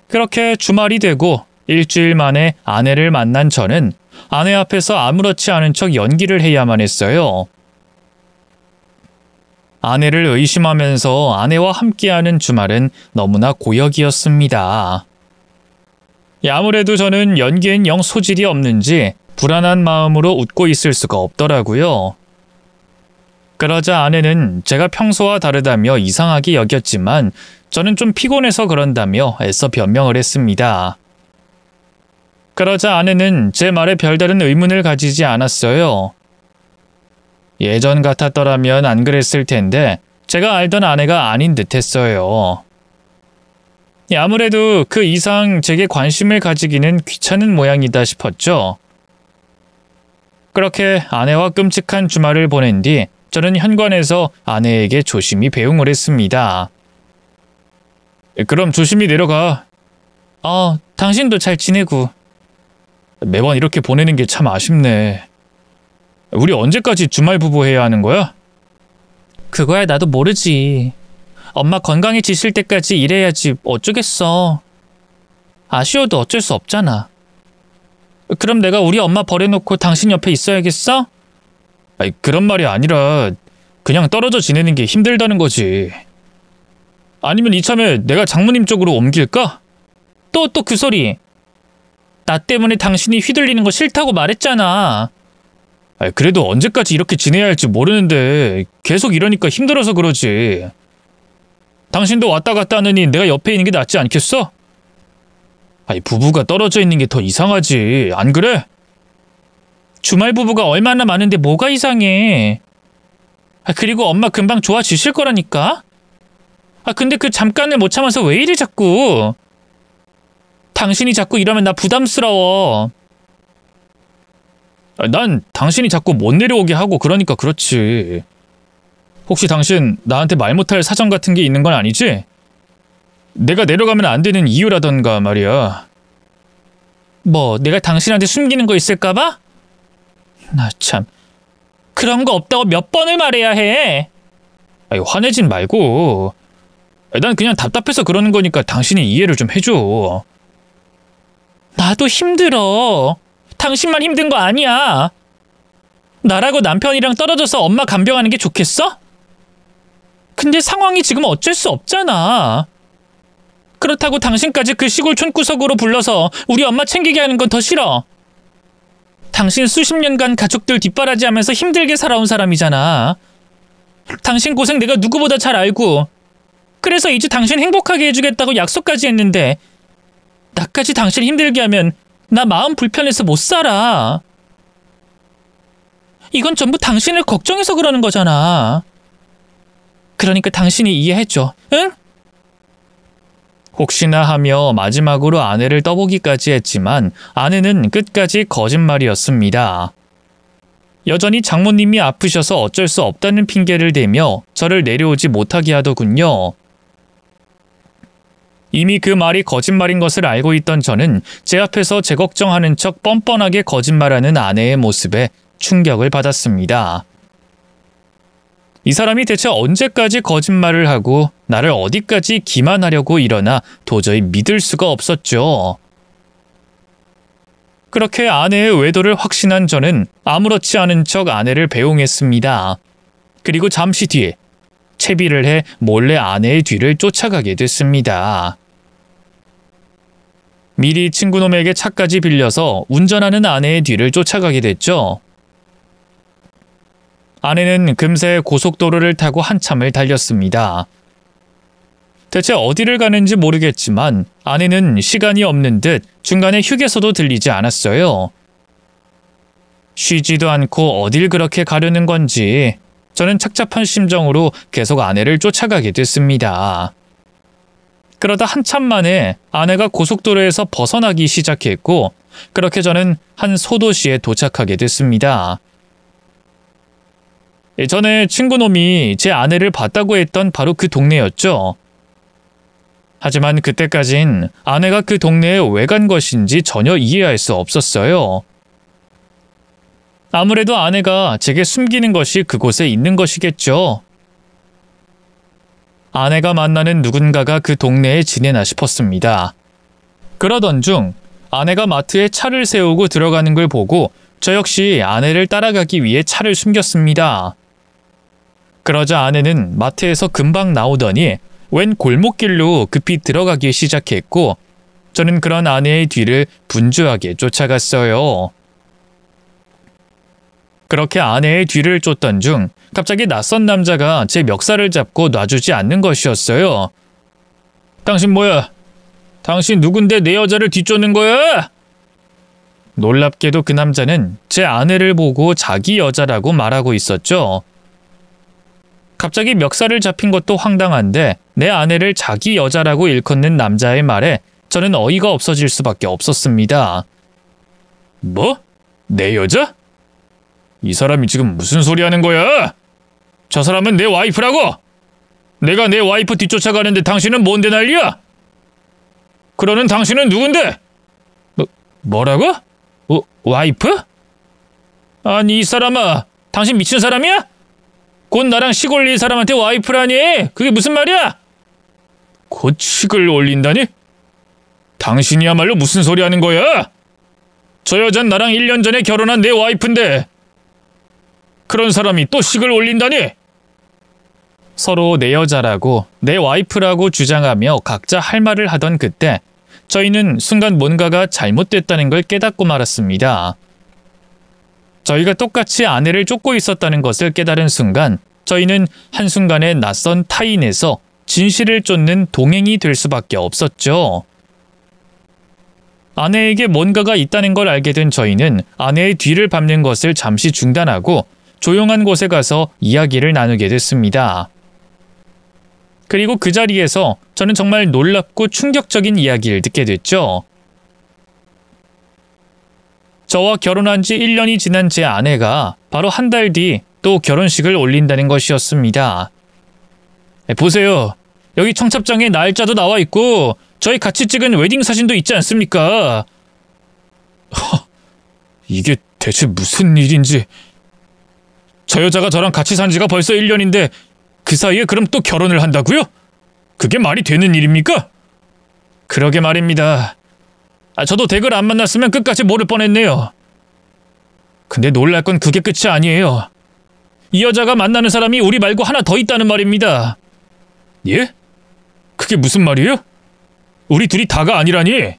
그렇게 주말이 되고 일주일 만에 아내를 만난 저는 아내 앞에서 아무렇지 않은 척 연기를 해야만 했어요. 아내를 의심하면서 아내와 함께하는 주말은 너무나 고역이었습니다. 아무래도 저는 연기엔 영 소질이 없는지 불안한 마음으로 웃고 있을 수가 없더라고요. 그러자 아내는 제가 평소와 다르다며 이상하게 여겼지만 저는 좀 피곤해서 그런다며 애써 변명을 했습니다. 그러자 아내는 제 말에 별다른 의문을 가지지 않았어요. 예전 같았더라면 안 그랬을 텐데 제가 알던 아내가 아닌 듯 했어요. 아무래도 그 이상 제게 관심을 가지기는 귀찮은 모양이다 싶었죠. 그렇게 아내와 끔찍한 주말을 보낸 뒤 저는 현관에서 아내에게 조심히 배웅을 했습니다. 그럼 조심히 내려가. 당신도 잘 지내고. 매번 이렇게 보내는 게 참 아쉽네. 우리 언제까지 주말 부부 해야 하는 거야? 그거야 나도 모르지. 엄마 건강해지실 때까지 일해야지 어쩌겠어. 아쉬워도 어쩔 수 없잖아. 그럼 내가 우리 엄마 버려놓고 당신 옆에 있어야겠어? 그런 말이 아니라 그냥 떨어져 지내는 게 힘들다는 거지. 아니면 이참에 내가 장모님 쪽으로 옮길까? 또 그 소리. 나 때문에 당신이 휘둘리는 거 싫다고 말했잖아. 그래도 언제까지 이렇게 지내야 할지 모르는데 계속 이러니까 힘들어서 그러지. 당신도 왔다 갔다 하느니 내가 옆에 있는 게 낫지 않겠어? 부부가 떨어져 있는 게 더 이상하지, 안 그래? 주말 부부가 얼마나 많은데 뭐가 이상해. 그리고 엄마 금방 좋아지실 거라니까? 근데 그 잠깐을 못 참아서 왜 이래 자꾸. 당신이 자꾸 이러면 나 부담스러워. 난 당신이 자꾸 못 내려오게 하고 그러니까 그렇지. 혹시 당신 나한테 말 못할 사정 같은 게 있는 건 아니지? 내가 내려가면 안 되는 이유라던가 말이야. 뭐 내가 당신한테 숨기는 거 있을까 봐? 나 참. 그런 거 없다고 몇 번을 말해야 해. 화내진 말고. 난 그냥 답답해서 그러는 거니까 당신이 이해를 좀 해줘. 나도 힘들어. 당신만 힘든 거 아니야. 나라고 남편이랑 떨어져서 엄마 간병하는 게 좋겠어? 근데 상황이 지금 어쩔 수 없잖아. 그렇다고 당신까지 그 시골 촌구석으로 불러서 우리 엄마 챙기게 하는 건 더 싫어. 당신 수십 년간 가족들 뒷바라지하면서 힘들게 살아온 사람이잖아. 당신 고생 내가 누구보다 잘 알고, 그래서 이제 당신 행복하게 해주겠다고 약속까지 했는데 나까지 당신 힘들게 하면 나 마음 불편해서 못 살아. 이건 전부 당신을 걱정해서 그러는 거잖아. 그러니까 당신이 이해해줘, 응? 혹시나 하며 마지막으로 아내를 떠보기까지 했지만 아내는 끝까지 거짓말이었습니다. 여전히 장모님이 아프셔서 어쩔 수 없다는 핑계를 대며 저를 내려오지 못하게 하더군요. 이미 그 말이 거짓말인 것을 알고 있던 저는 제 앞에서 제 걱정하는 척 뻔뻔하게 거짓말하는 아내의 모습에 충격을 받았습니다. 이 사람이 대체 언제까지 거짓말을 하고 나를 어디까지 기만하려고 이러나 도저히 믿을 수가 없었죠. 그렇게 아내의 외도를 확신한 저는 아무렇지 않은 척 아내를 배웅했습니다. 그리고 잠시 뒤에 채비를 해 몰래 아내의 뒤를 쫓아가게 됐습니다. 미리 친구놈에게 차까지 빌려서 운전하는 아내의 뒤를 쫓아가게 됐죠. 아내는 금세 고속도로를 타고 한참을 달렸습니다. 대체 어디를 가는지 모르겠지만 아내는 시간이 없는 듯 중간에 휴게소도 들리지 않았어요. 쉬지도 않고 어딜 그렇게 가려는 건지 저는 착잡한 심정으로 계속 아내를 쫓아가게 됐습니다. 그러다 한참 만에 아내가 고속도로에서 벗어나기 시작했고 그렇게 저는 한 소도시에 도착하게 됐습니다. 예전에 친구놈이 제 아내를 봤다고 했던 바로 그 동네였죠. 하지만 그때까진 아내가 그 동네에 왜 간 것인지 전혀 이해할 수 없었어요. 아무래도 아내가 제게 숨기는 것이 그곳에 있는 것이겠죠. 아내가 만나는 누군가가 그 동네에 지내나 싶었습니다. 그러던 중 아내가 마트에 차를 세우고 들어가는 걸 보고 저 역시 아내를 따라가기 위해 차를 숨겼습니다. 그러자 아내는 마트에서 금방 나오더니 웬 골목길로 급히 들어가기 시작했고 저는 그런 아내의 뒤를 분주하게 쫓아갔어요. 그렇게 아내의 뒤를 쫓던 중 갑자기 낯선 남자가 제 멱살을 잡고 놔주지 않는 것이었어요. 당신 뭐야? 당신 누군데 내 여자를 뒤쫓는 거야? 놀랍게도 그 남자는 제 아내를 보고 자기 여자라고 말하고 있었죠. 갑자기 멱살을 잡힌 것도 황당한데 내 아내를 자기 여자라고 일컫는 남자의 말에 저는 어이가 없어질 수밖에 없었습니다. 뭐? 내 여자? 이 사람이 지금 무슨 소리 하는 거야? 저 사람은 내 와이프라고! 내가 내 와이프 뒤쫓아가는데 당신은 뭔데 난리야? 그러는 당신은 누군데? 뭐라고? 와이프? 아니 이 사람아, 당신 미친 사람이야? 곧 나랑 식 올릴 사람한테 와이프라니? 그게 무슨 말이야? 곧 식을 올린다니? 당신이야말로 무슨 소리 하는 거야? 저 여잔 나랑 1년 전에 결혼한 내 와이프인데 그런 사람이 또 식을 올린다니? 서로 내 여자라고 내 와이프라고 주장하며 각자 할 말을 하던 그때 저희는 순간 뭔가가 잘못됐다는 걸 깨닫고 말았습니다. 저희가 똑같이 아내를 쫓고 있었다는 것을 깨달은 순간 저희는 한순간에 낯선 타인에서 진실을 쫓는 동행이 될 수밖에 없었죠. 아내에게 뭔가가 있다는 걸 알게 된 저희는 아내의 뒤를 밟는 것을 잠시 중단하고 조용한 곳에 가서 이야기를 나누게 됐습니다. 그리고 그 자리에서 저는 정말 놀랍고 충격적인 이야기를 듣게 됐죠. 저와 결혼한 지 1년이 지난 제 아내가 바로 한 달 뒤 또 결혼식을 올린다는 것이었습니다. 보세요. 여기 청첩장에 날짜도 나와 있고 저희 같이 찍은 웨딩 사진도 있지 않습니까? 이게 대체 무슨 일인지. 저 여자가 저랑 같이 산 지가 벌써 1년인데 그 사이에 그럼 또 결혼을 한다고요? 그게 말이 되는 일입니까? 그러게 말입니다. 저도 댁을 안 만났으면 끝까지 모를 뻔했네요. 근데 놀랄 건 그게 끝이 아니에요. 이 여자가 만나는 사람이 우리 말고 하나 더 있다는 말입니다. 예? 그게 무슨 말이에요? 우리 둘이 다가 아니라니?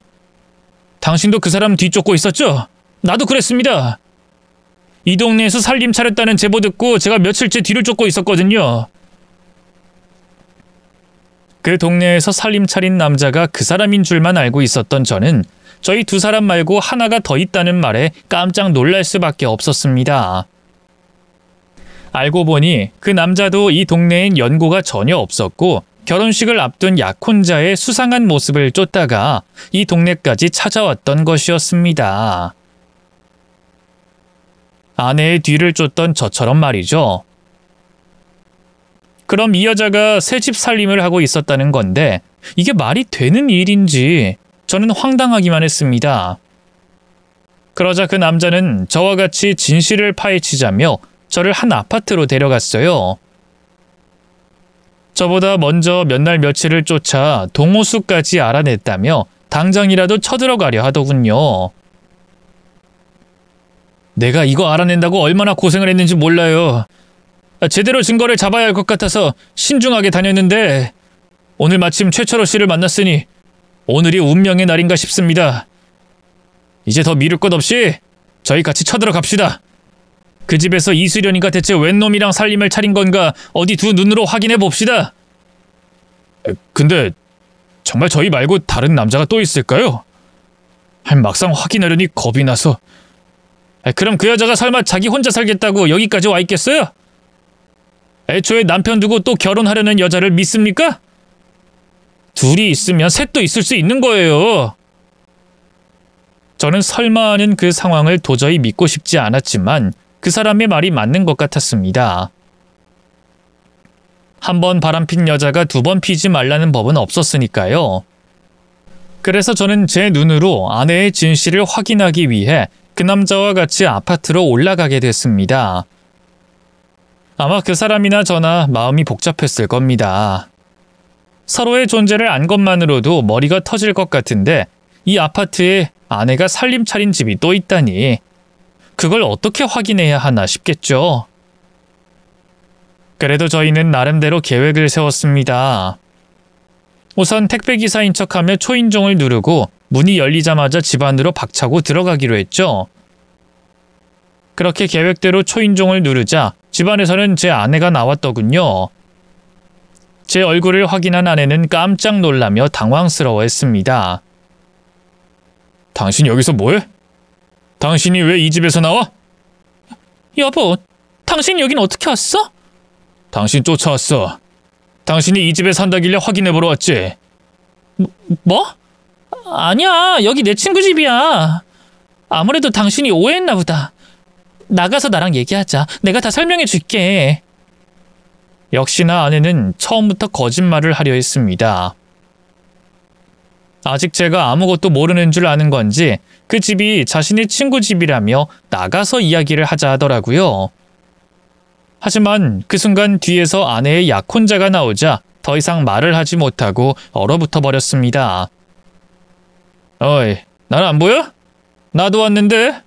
당신도 그 사람 뒤쫓고 있었죠? 나도 그랬습니다. 이 동네에서 살림 차렸다는 제보 듣고 제가 며칠째 뒤를 쫓고 있었거든요. 그 동네에서 살림 차린 남자가 그 사람인 줄만 알고 있었던 저는 저희 두 사람 말고 하나가 더 있다는 말에 깜짝 놀랄 수밖에 없었습니다. 알고 보니 그 남자도 이 동네엔 연고가 전혀 없었고 결혼식을 앞둔 약혼자의 수상한 모습을 쫓다가 이 동네까지 찾아왔던 것이었습니다. 아내의 뒤를 쫓던 저처럼 말이죠. 그럼 이 여자가 새집 살림을 하고 있었다는 건데 이게 말이 되는 일인지 저는 황당하기만 했습니다. 그러자 그 남자는 저와 같이 진실을 파헤치자며 저를 한 아파트로 데려갔어요. 저보다 먼저 몇 날 며칠을 쫓아 동호수까지 알아냈다며 당장이라도 쳐들어가려 하더군요. 내가 이거 알아낸다고 얼마나 고생을 했는지 몰라요. 제대로 증거를 잡아야 할 것 같아서 신중하게 다녔는데 오늘 마침 최철호 씨를 만났으니 오늘이 운명의 날인가 싶습니다. 이제 더 미룰 것 없이 저희 같이 쳐들어갑시다. 그 집에서 이수련이가 대체 웬 놈이랑 살림을 차린 건가 어디 두 눈으로 확인해 봅시다. 근데 정말 저희 말고 다른 남자가 또 있을까요? 막상 확인하려니 겁이 나서. 그럼 그 여자가 설마 자기 혼자 살겠다고 여기까지 와 있겠어요? 애초에 남편 두고 또 결혼하려는 여자를 믿습니까? 둘이 있으면 셋도 있을 수 있는 거예요. 저는 설마 하는 그 상황을 도저히 믿고 싶지 않았지만 그 사람의 말이 맞는 것 같았습니다. 한 번 바람핀 여자가 두 번 피지 말라는 법은 없었으니까요. 그래서 저는 제 눈으로 아내의 진실을 확인하기 위해 그 남자와 같이 아파트로 올라가게 됐습니다. 아마 그 사람이나 저나 마음이 복잡했을 겁니다. 서로의 존재를 안 것만으로도 머리가 터질 것 같은데 이 아파트에 아내가 살림 차린 집이 또 있다니 그걸 어떻게 확인해야 하나 싶겠죠. 그래도 저희는 나름대로 계획을 세웠습니다. 우선 택배기사인 척하며 초인종을 누르고 문이 열리자마자 집 안으로 박차고 들어가기로 했죠. 그렇게 계획대로 초인종을 누르자 집안에서는 제 아내가 나왔더군요. 제 얼굴을 확인한 아내는 깜짝 놀라며 당황스러워했습니다. 당신 여기서 뭐해? 당신이 왜 이 집에서 나와? 여보, 당신 여긴 어떻게 왔어? 당신 쫓아왔어. 당신이 이 집에 산다길래 확인해보러 왔지. 뭐? 아니야, 여기 내 친구 집이야. 아무래도 당신이 오해했나 보다. 나가서 나랑 얘기하자. 내가 다 설명해 줄게. 역시나 아내는 처음부터 거짓말을 하려 했습니다. 아직 제가 아무것도 모르는 줄 아는 건지 그 집이 자신의 친구 집이라며 나가서 이야기를 하자 하더라고요. 하지만 그 순간 뒤에서 아내의 약혼자가 나오자 더 이상 말을 하지 못하고 얼어붙어 버렸습니다. 어이, 난 안 보여? 나도 왔는데?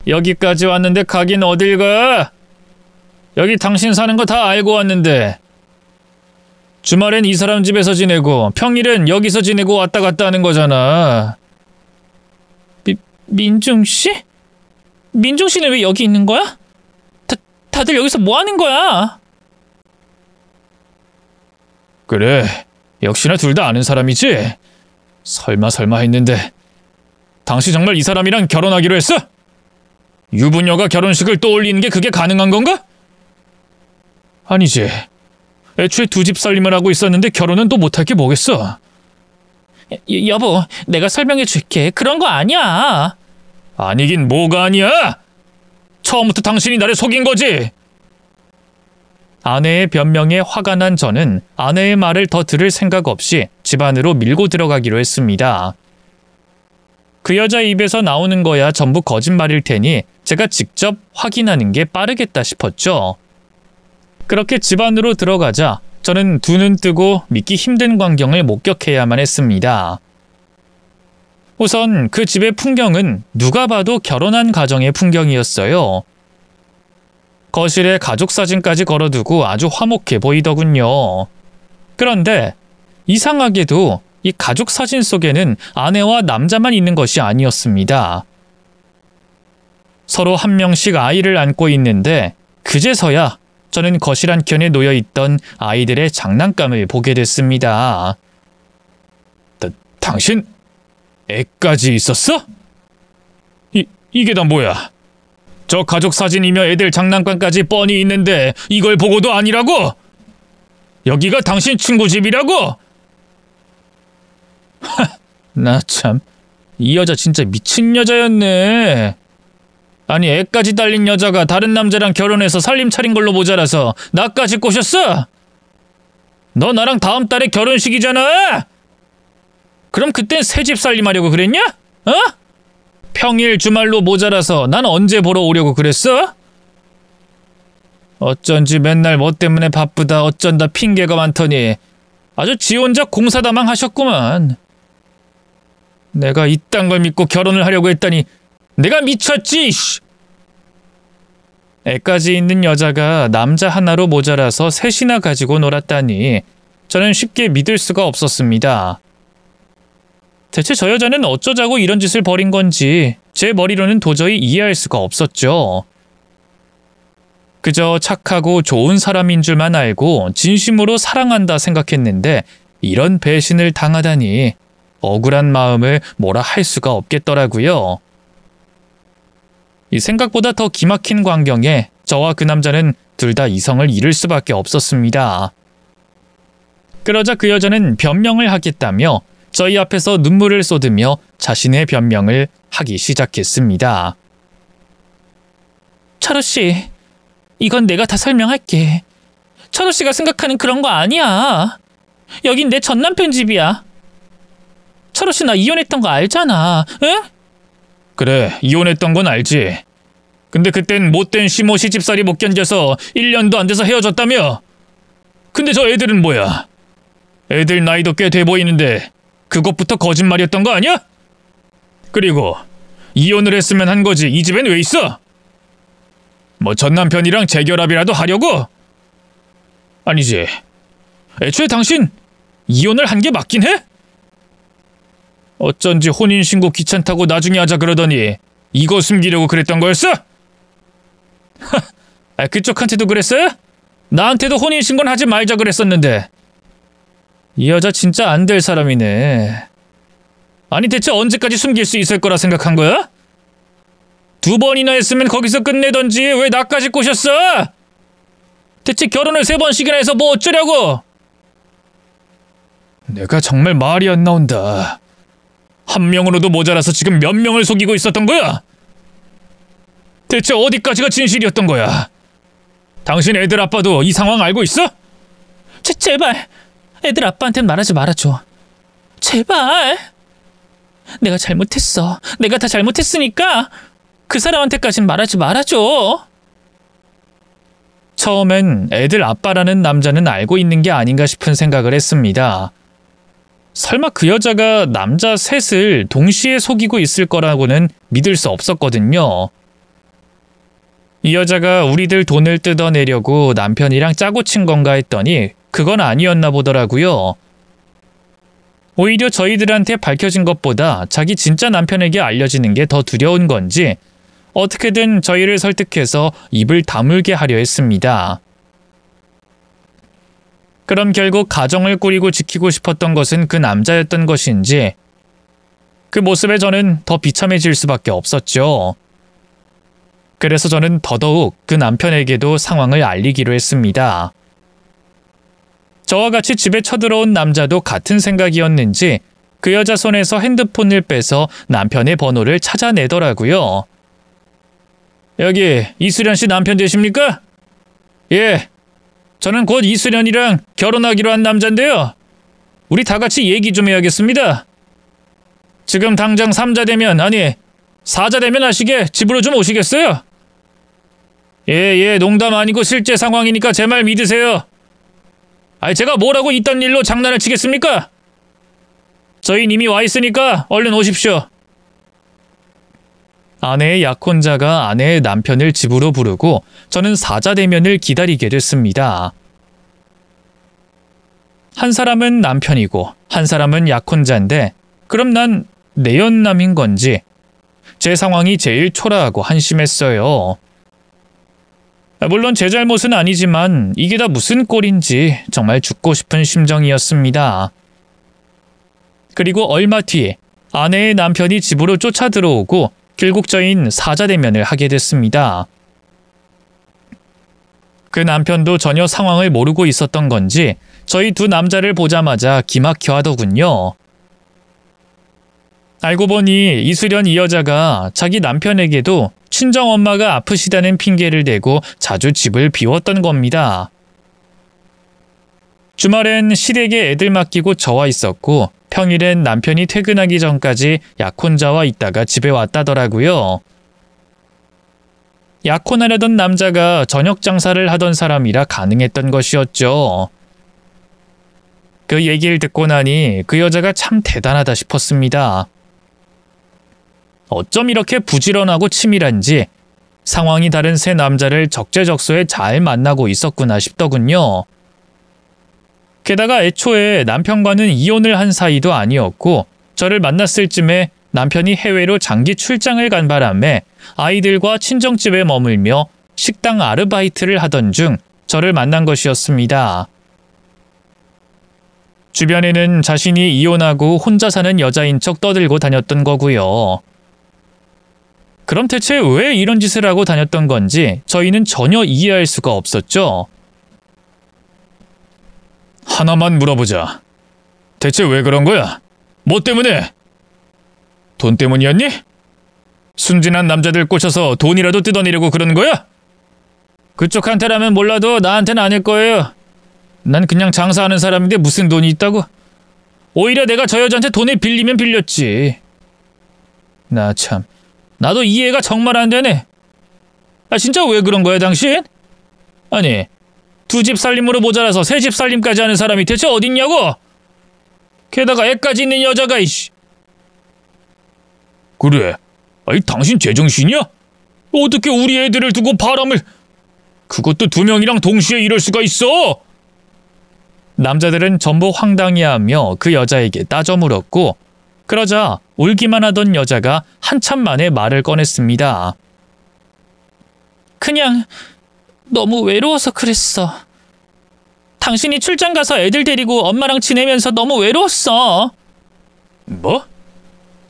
여기까지 왔는데 가긴 어딜 가? 여기 당신 사는 거 다 알고 왔는데. 주말엔 이 사람 집에서 지내고 평일엔 여기서 지내고 왔다 갔다 하는 거잖아. 민중 씨? 민중 씨는 왜 여기 있는 거야? 다들 여기서 뭐 하는 거야? 그래, 역시나 둘 다 아는 사람이지? 설마 했는데 당신 정말 이 사람이랑 결혼하기로 했어? 유부녀가 결혼식을 떠올리는 게 그게 가능한 건가? 아니지. 애초에 두 집 살림을 하고 있었는데 결혼은 또 못할 게 뭐겠어? 여보, 내가 설명해 줄게. 그런 거 아니야. 아니긴 뭐가 아니야? 처음부터 당신이 나를 속인 거지? 아내의 변명에 화가 난 저는 아내의 말을 더 들을 생각 없이 집 안으로 밀고 들어가기로 했습니다. 그 여자 입에서 나오는 거야 전부 거짓말일 테니 제가 직접 확인하는 게 빠르겠다 싶었죠. 그렇게 집 안으로 들어가자 저는 두 눈 뜨고 믿기 힘든 광경을 목격해야만 했습니다. 우선 그 집의 풍경은 누가 봐도 결혼한 가정의 풍경이었어요. 거실에 가족 사진까지 걸어두고 아주 화목해 보이더군요. 그런데 이상하게도 이 가족 사진 속에는 아내와 남자만 있는 것이 아니었습니다. 서로 한 명씩 아이를 안고 있는데 그제서야 저는 거실 한켠에 놓여있던 아이들의 장난감을 보게 됐습니다. 당신 애까지 있었어? 이게 다 뭐야? 저 가족 사진이며 애들 장난감까지 뻔히 있는데 이걸 보고도 아니라고? 여기가 당신 친구 집이라고? 나 참, 이 여자 진짜 미친 여자였네. 아니 애까지 딸린 여자가 다른 남자랑 결혼해서 살림 차린 걸로 모자라서 나까지 꼬셨어? 너 나랑 다음 달에 결혼식이잖아? 그럼 그땐 새집 살림하려고 그랬냐? 어? 평일 주말로 모자라서 난 언제 보러 오려고 그랬어? 어쩐지 맨날 뭐 때문에 바쁘다 어쩐다 핑계가 많더니 아주 지 혼자 공사다망 하셨구만. 내가 이딴 걸 믿고 결혼을 하려고 했다니 내가 미쳤지. 애까지 있는 여자가 남자 하나로 모자라서 셋이나 가지고 놀았다니 저는 쉽게 믿을 수가 없었습니다. 대체 저 여자는 어쩌자고 이런 짓을 벌인 건지 제 머리로는 도저히 이해할 수가 없었죠. 그저 착하고 좋은 사람인 줄만 알고 진심으로 사랑한다 생각했는데 이런 배신을 당하다니 억울한 마음을 뭐라 할 수가 없겠더라고요. 이 생각보다 더 기막힌 광경에 저와 그 남자는 둘 다 이성을 잃을 수밖에 없었습니다. 그러자 그 여자는 변명을 하겠다며 저희 앞에서 눈물을 쏟으며 자신의 변명을 하기 시작했습니다. 철호 씨, 이건 내가 다 설명할게. 철호 씨가 생각하는 그런 거 아니야. 여긴 내 전 남편 집이야. 철호 씨 나 이혼했던 거 알잖아. 응? 그래, 이혼했던 건 알지. 근데 그땐 못된 시모 시집살이 못 견뎌서 1년도 안 돼서 헤어졌다며? 근데 저 애들은 뭐야? 애들 나이도 꽤 돼 보이는데 그것부터 거짓말이었던 거 아니야? 그리고 이혼을 했으면 한 거지 이 집엔 왜 있어? 뭐 전 남편이랑 재결합이라도 하려고? 아니지. 애초에 당신 이혼을 한 게 맞긴 해? 어쩐지 혼인신고 귀찮다고 나중에 하자 그러더니 이거 숨기려고 그랬던 거였어? 그쪽한테도 그랬어요? 나한테도 혼인신고는 하지 말자 그랬었는데. 이 여자 진짜 안 될 사람이네. 아니 대체 언제까지 숨길 수 있을 거라 생각한 거야? 2번이나 했으면 거기서 끝내던지 왜 나까지 꼬셨어? 대체 결혼을 3번씩이나 해서 뭐 어쩌려고? 내가 정말 말이 안 나온다. 한 명으로도 모자라서 지금 몇 명을 속이고 있었던 거야? 대체 어디까지가 진실이었던 거야? 당신 애들 아빠도 이 상황 알고 있어? 제발 애들 아빠한텐 말하지 말아줘. 제발. 내가 잘못했어. 내가 다 잘못했으니까 그 사람한테까진 말하지 말아줘. 처음엔 애들 아빠라는 남자는 알고 있는 게 아닌가 싶은 생각을 했습니다. 설마 그 여자가 남자 셋을 동시에 속이고 있을 거라고는 믿을 수 없었거든요. 이 여자가 우리들 돈을 뜯어내려고 남편이랑 짜고 친 건가 했더니 그건 아니었나 보더라고요. 오히려 저희들한테 밝혀진 것보다 자기 진짜 남편에게 알려지는 게 더 두려운 건지 어떻게든 저희를 설득해서 입을 다물게 하려 했습니다. 그럼 결국 가정을 꾸리고 지키고 싶었던 것은 그 남자였던 것인지 그 모습에 저는 더 비참해질 수밖에 없었죠. 그래서 저는 더더욱 그 남편에게도 상황을 알리기로 했습니다. 저와 같이 집에 쳐들어온 남자도 같은 생각이었는지 그 여자 손에서 핸드폰을 빼서 남편의 번호를 찾아내더라고요. 여기 이수련 씨 남편 되십니까? 예, 저는 곧 이수련이랑 결혼하기로 한 남잔데요. 우리 다 같이 얘기 좀 해야겠습니다. 지금 당장 3자 대면, 아니 4자 대면 하시게 집으로 좀 오시겠어요? 예, 농담 아니고 실제 상황이니까 제 말 믿으세요. 아니 제가 뭐라고 이딴 일로 장난을 치겠습니까? 저희 이미 와 있으니까 얼른 오십시오. 아내의 약혼자가 아내의 남편을 집으로 부르고 저는 4자 대면을 기다리게 됐습니다. 한 사람은 남편이고 한 사람은 약혼자인데 그럼 난 내연남인 건지 제 상황이 제일 초라하고 한심했어요. 물론 제 잘못은 아니지만 이게 다 무슨 꼴인지 정말 죽고 싶은 심정이었습니다. 그리고 얼마 뒤에 아내의 남편이 집으로 쫓아 들어오고 결국 저희는 4자 대면을 하게 됐습니다. 그 남편도 전혀 상황을 모르고 있었던 건지 저희 두 남자를 보자마자 기막혀 하더군요. 알고 보니 이수련 이 여자가 자기 남편에게도 친정엄마가 아프시다는 핑계를 대고 자주 집을 비웠던 겁니다. 주말엔 시댁에 애들 맡기고 저와 있었고 평일엔 남편이 퇴근하기 전까지 약혼자와 있다가 집에 왔다더라고요. 약혼하려던 남자가 저녁 장사를 하던 사람이라 가능했던 것이었죠. 그 얘기를 듣고 나니 그 여자가 참 대단하다 싶었습니다. 어쩜 이렇게 부지런하고 치밀한지 상황이 다른 세 남자를 적재적소에 잘 만나고 있었구나 싶더군요. 게다가 애초에 남편과는 이혼을 한 사이도 아니었고 저를 만났을 쯤에 남편이 해외로 장기 출장을 간 바람에 아이들과 친정집에 머물며 식당 아르바이트를 하던 중 저를 만난 것이었습니다. 주변에는 자신이 이혼하고 혼자 사는 여자인 척 떠들고 다녔던 거고요. 그럼 대체 왜 이런 짓을 하고 다녔던 건지 저희는 전혀 이해할 수가 없었죠. 하나만 물어보자. 대체 왜 그런 거야? 뭐 때문에? 돈 때문이었니? 순진한 남자들 꼬셔서 돈이라도 뜯어내려고 그러는 거야? 그쪽한테라면 몰라도 나한테는 아닐 거예요. 난 그냥 장사하는 사람인데 무슨 돈이 있다고? 오히려 내가 저 여자한테 돈을 빌리면 빌렸지. 나 참, 나도 이해가 정말 안 되네. 아 진짜 왜 그런 거야 당신? 아니 두 집 살림으로 모자라서 세 집 살림까지 하는 사람이 대체 어딨냐고? 게다가 애까지 있는 여자가 이씨. 그래, 아니 당신 제정신이야? 어떻게 우리 애들을 두고 바람을... 그것도 두 명이랑 동시에 이럴 수가 있어? 남자들은 전부 황당해하며 그 여자에게 따져 물었고 그러자 울기만 하던 여자가 한참 만에 말을 꺼냈습니다. 그냥 너무 외로워서 그랬어. 당신이 출장 가서 애들 데리고 엄마랑 지내면서 너무 외로웠어. 뭐?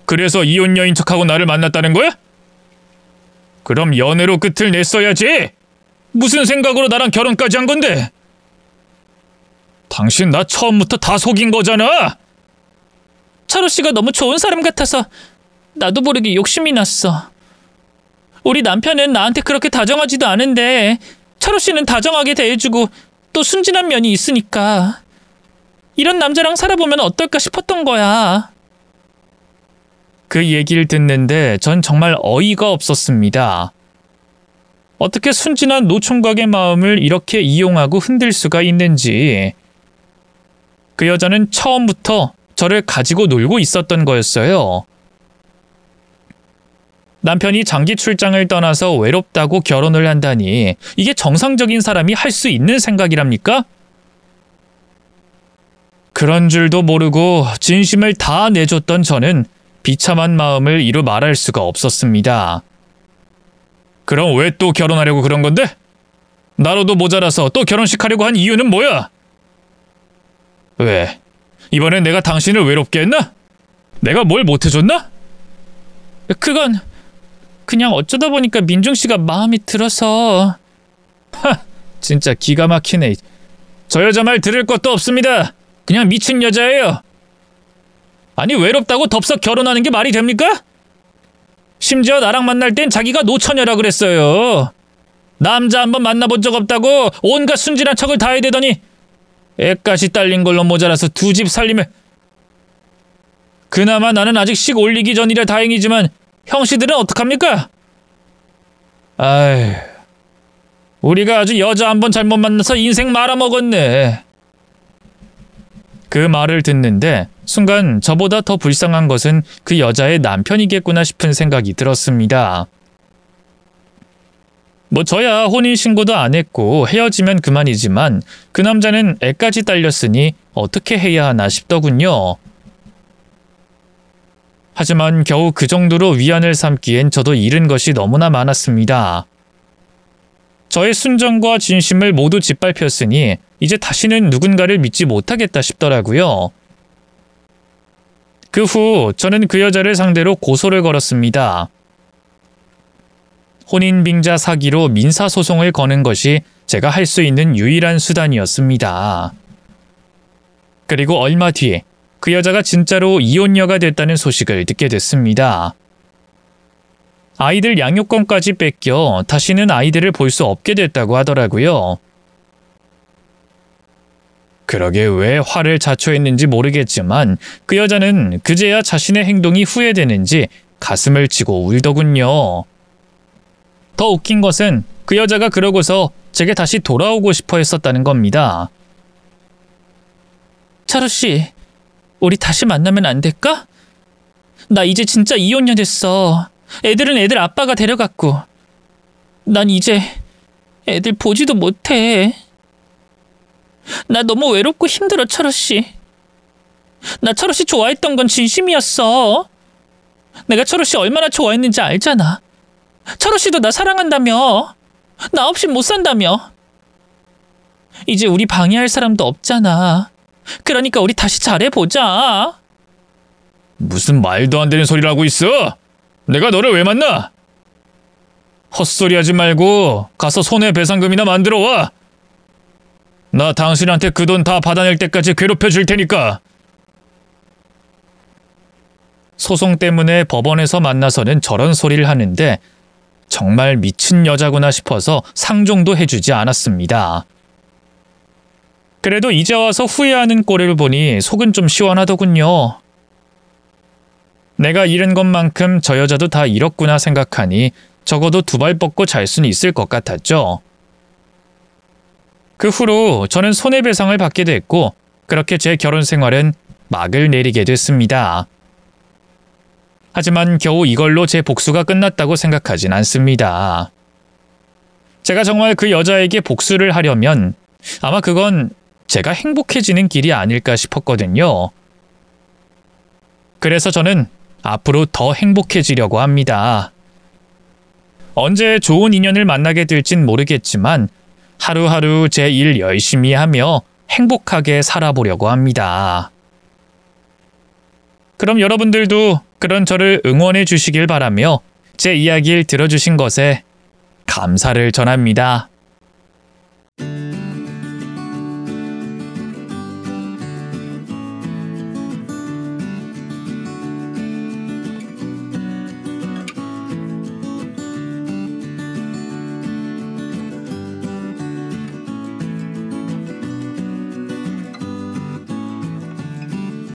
그래서 이혼 여인 척하고 나를 만났다는 거야? 그럼 연애로 끝을 냈어야지. 무슨 생각으로 나랑 결혼까지 한 건데? 당신 나 처음부터 다 속인 거잖아. 차로 씨가 너무 좋은 사람 같아서 나도 모르게 욕심이 났어. 우리 남편은 나한테 그렇게 다정하지도 않은데 차로 씨는 다정하게 대해주고 또 순진한 면이 있으니까 이런 남자랑 살아보면 어떨까 싶었던 거야. 그 얘기를 듣는데 전 정말 어이가 없었습니다. 어떻게 순진한 노총각의 마음을 이렇게 이용하고 흔들 수가 있는지. 그 여자는 처음부터 저를 가지고 놀고 있었던 거였어요. 남편이 장기 출장을 떠나서 외롭다고 결혼을 한다니 이게 정상적인 사람이 할 수 있는 생각이랍니까? 그런 줄도 모르고 진심을 다 내줬던 저는 비참한 마음을 이루 말할 수가 없었습니다. 그럼 왜 또 결혼하려고 그런 건데? 나로도 모자라서 또 결혼식 하려고 한 이유는 뭐야? 왜? 이번엔 내가 당신을 외롭게 했나? 내가 뭘 못해줬나? 그건 그냥 어쩌다 보니까 민중씨가 마음이 들어서. 하! 진짜 기가 막히네. 저 여자 말 들을 것도 없습니다. 그냥 미친 여자예요. 아니 외롭다고 덥석 결혼하는 게 말이 됩니까? 심지어 나랑 만날 땐 자기가 노처녀라 그랬어요. 남자 한번 만나본 적 없다고 온갖 순진한 척을 다 해대더니 애까지 딸린 걸로 모자라서 두 집 살림을. 그나마 나는 아직 식 올리기 전이라 다행이지만 형씨들은 어떡합니까? 아휴, 우리가 아주 여자 한번 잘못 만나서 인생 말아먹었네. 그 말을 듣는데 순간 저보다 더 불쌍한 것은 그 여자의 남편이겠구나 싶은 생각이 들었습니다. 뭐 저야 혼인신고도 안 했고 헤어지면 그만이지만 그 남자는 애까지 딸렸으니 어떻게 해야 하나 싶더군요. 하지만 겨우 그 정도로 위안을 삼기엔 저도 잃은 것이 너무나 많았습니다. 저의 순정과 진심을 모두 짓밟혔으니 이제 다시는 누군가를 믿지 못하겠다 싶더라고요. 그 후 저는 그 여자를 상대로 고소를 걸었습니다. 혼인빙자 사기로 민사소송을 거는 것이 제가 할 수 있는 유일한 수단이었습니다. 그리고 얼마 뒤에 그 여자가 진짜로 이혼녀가 됐다는 소식을 듣게 됐습니다. 아이들 양육권까지 뺏겨 다시는 아이들을 볼 수 없게 됐다고 하더라고요. 그러게 왜 화를 자초했는지 모르겠지만 그 여자는 그제야 자신의 행동이 후회되는지 가슴을 치고 울더군요. 더 웃긴 것은 그 여자가 그러고서 제게 다시 돌아오고 싶어 했었다는 겁니다. 차루씨, 우리 다시 만나면 안 될까? 나 이제 진짜 이혼녀 됐어. 애들은 애들 아빠가 데려갔고. 난 이제 애들 보지도 못해. 나 너무 외롭고 힘들어, 철호씨. 나 철호씨 좋아했던 건 진심이었어. 내가 철호씨 얼마나 좋아했는지 알잖아. 철호씨도 나 사랑한다며. 나 없인 못 산다며. 이제 우리 방해할 사람도 없잖아. 그러니까 우리 다시 잘해보자. 무슨 말도 안 되는 소리를 하고 있어? 내가 너를 왜 만나? 헛소리 하지 말고 가서 손해배상금이나 만들어 와. 나 당신한테 그 돈 다 받아낼 때까지 괴롭혀 줄 테니까. 소송 때문에 법원에서 만나서는 저런 소리를 하는데 정말 미친 여자구나 싶어서 상종도 해주지 않았습니다. 그래도 이제 와서 후회하는 꼴을 보니 속은 좀 시원하더군요. 내가 잃은 것만큼 저 여자도 다 잃었구나 생각하니 적어도 두 발 뻗고 잘 수는 있을 것 같았죠. 그 후로 저는 손해배상을 받게 됐고 그렇게 제 결혼 생활은 막을 내리게 됐습니다. 하지만 겨우 이걸로 제 복수가 끝났다고 생각하진 않습니다. 제가 정말 그 여자에게 복수를 하려면 아마 그건 제가 행복해지는 길이 아닐까 싶었거든요. 그래서 저는 앞으로 더 행복해지려고 합니다. 언제 좋은 인연을 만나게 될진 모르겠지만 하루하루 제 일 열심히 하며 행복하게 살아보려고 합니다. 그럼 여러분들도 그런 저를 응원해 주시길 바라며 제 이야기를 들어주신 것에 감사를 전합니다.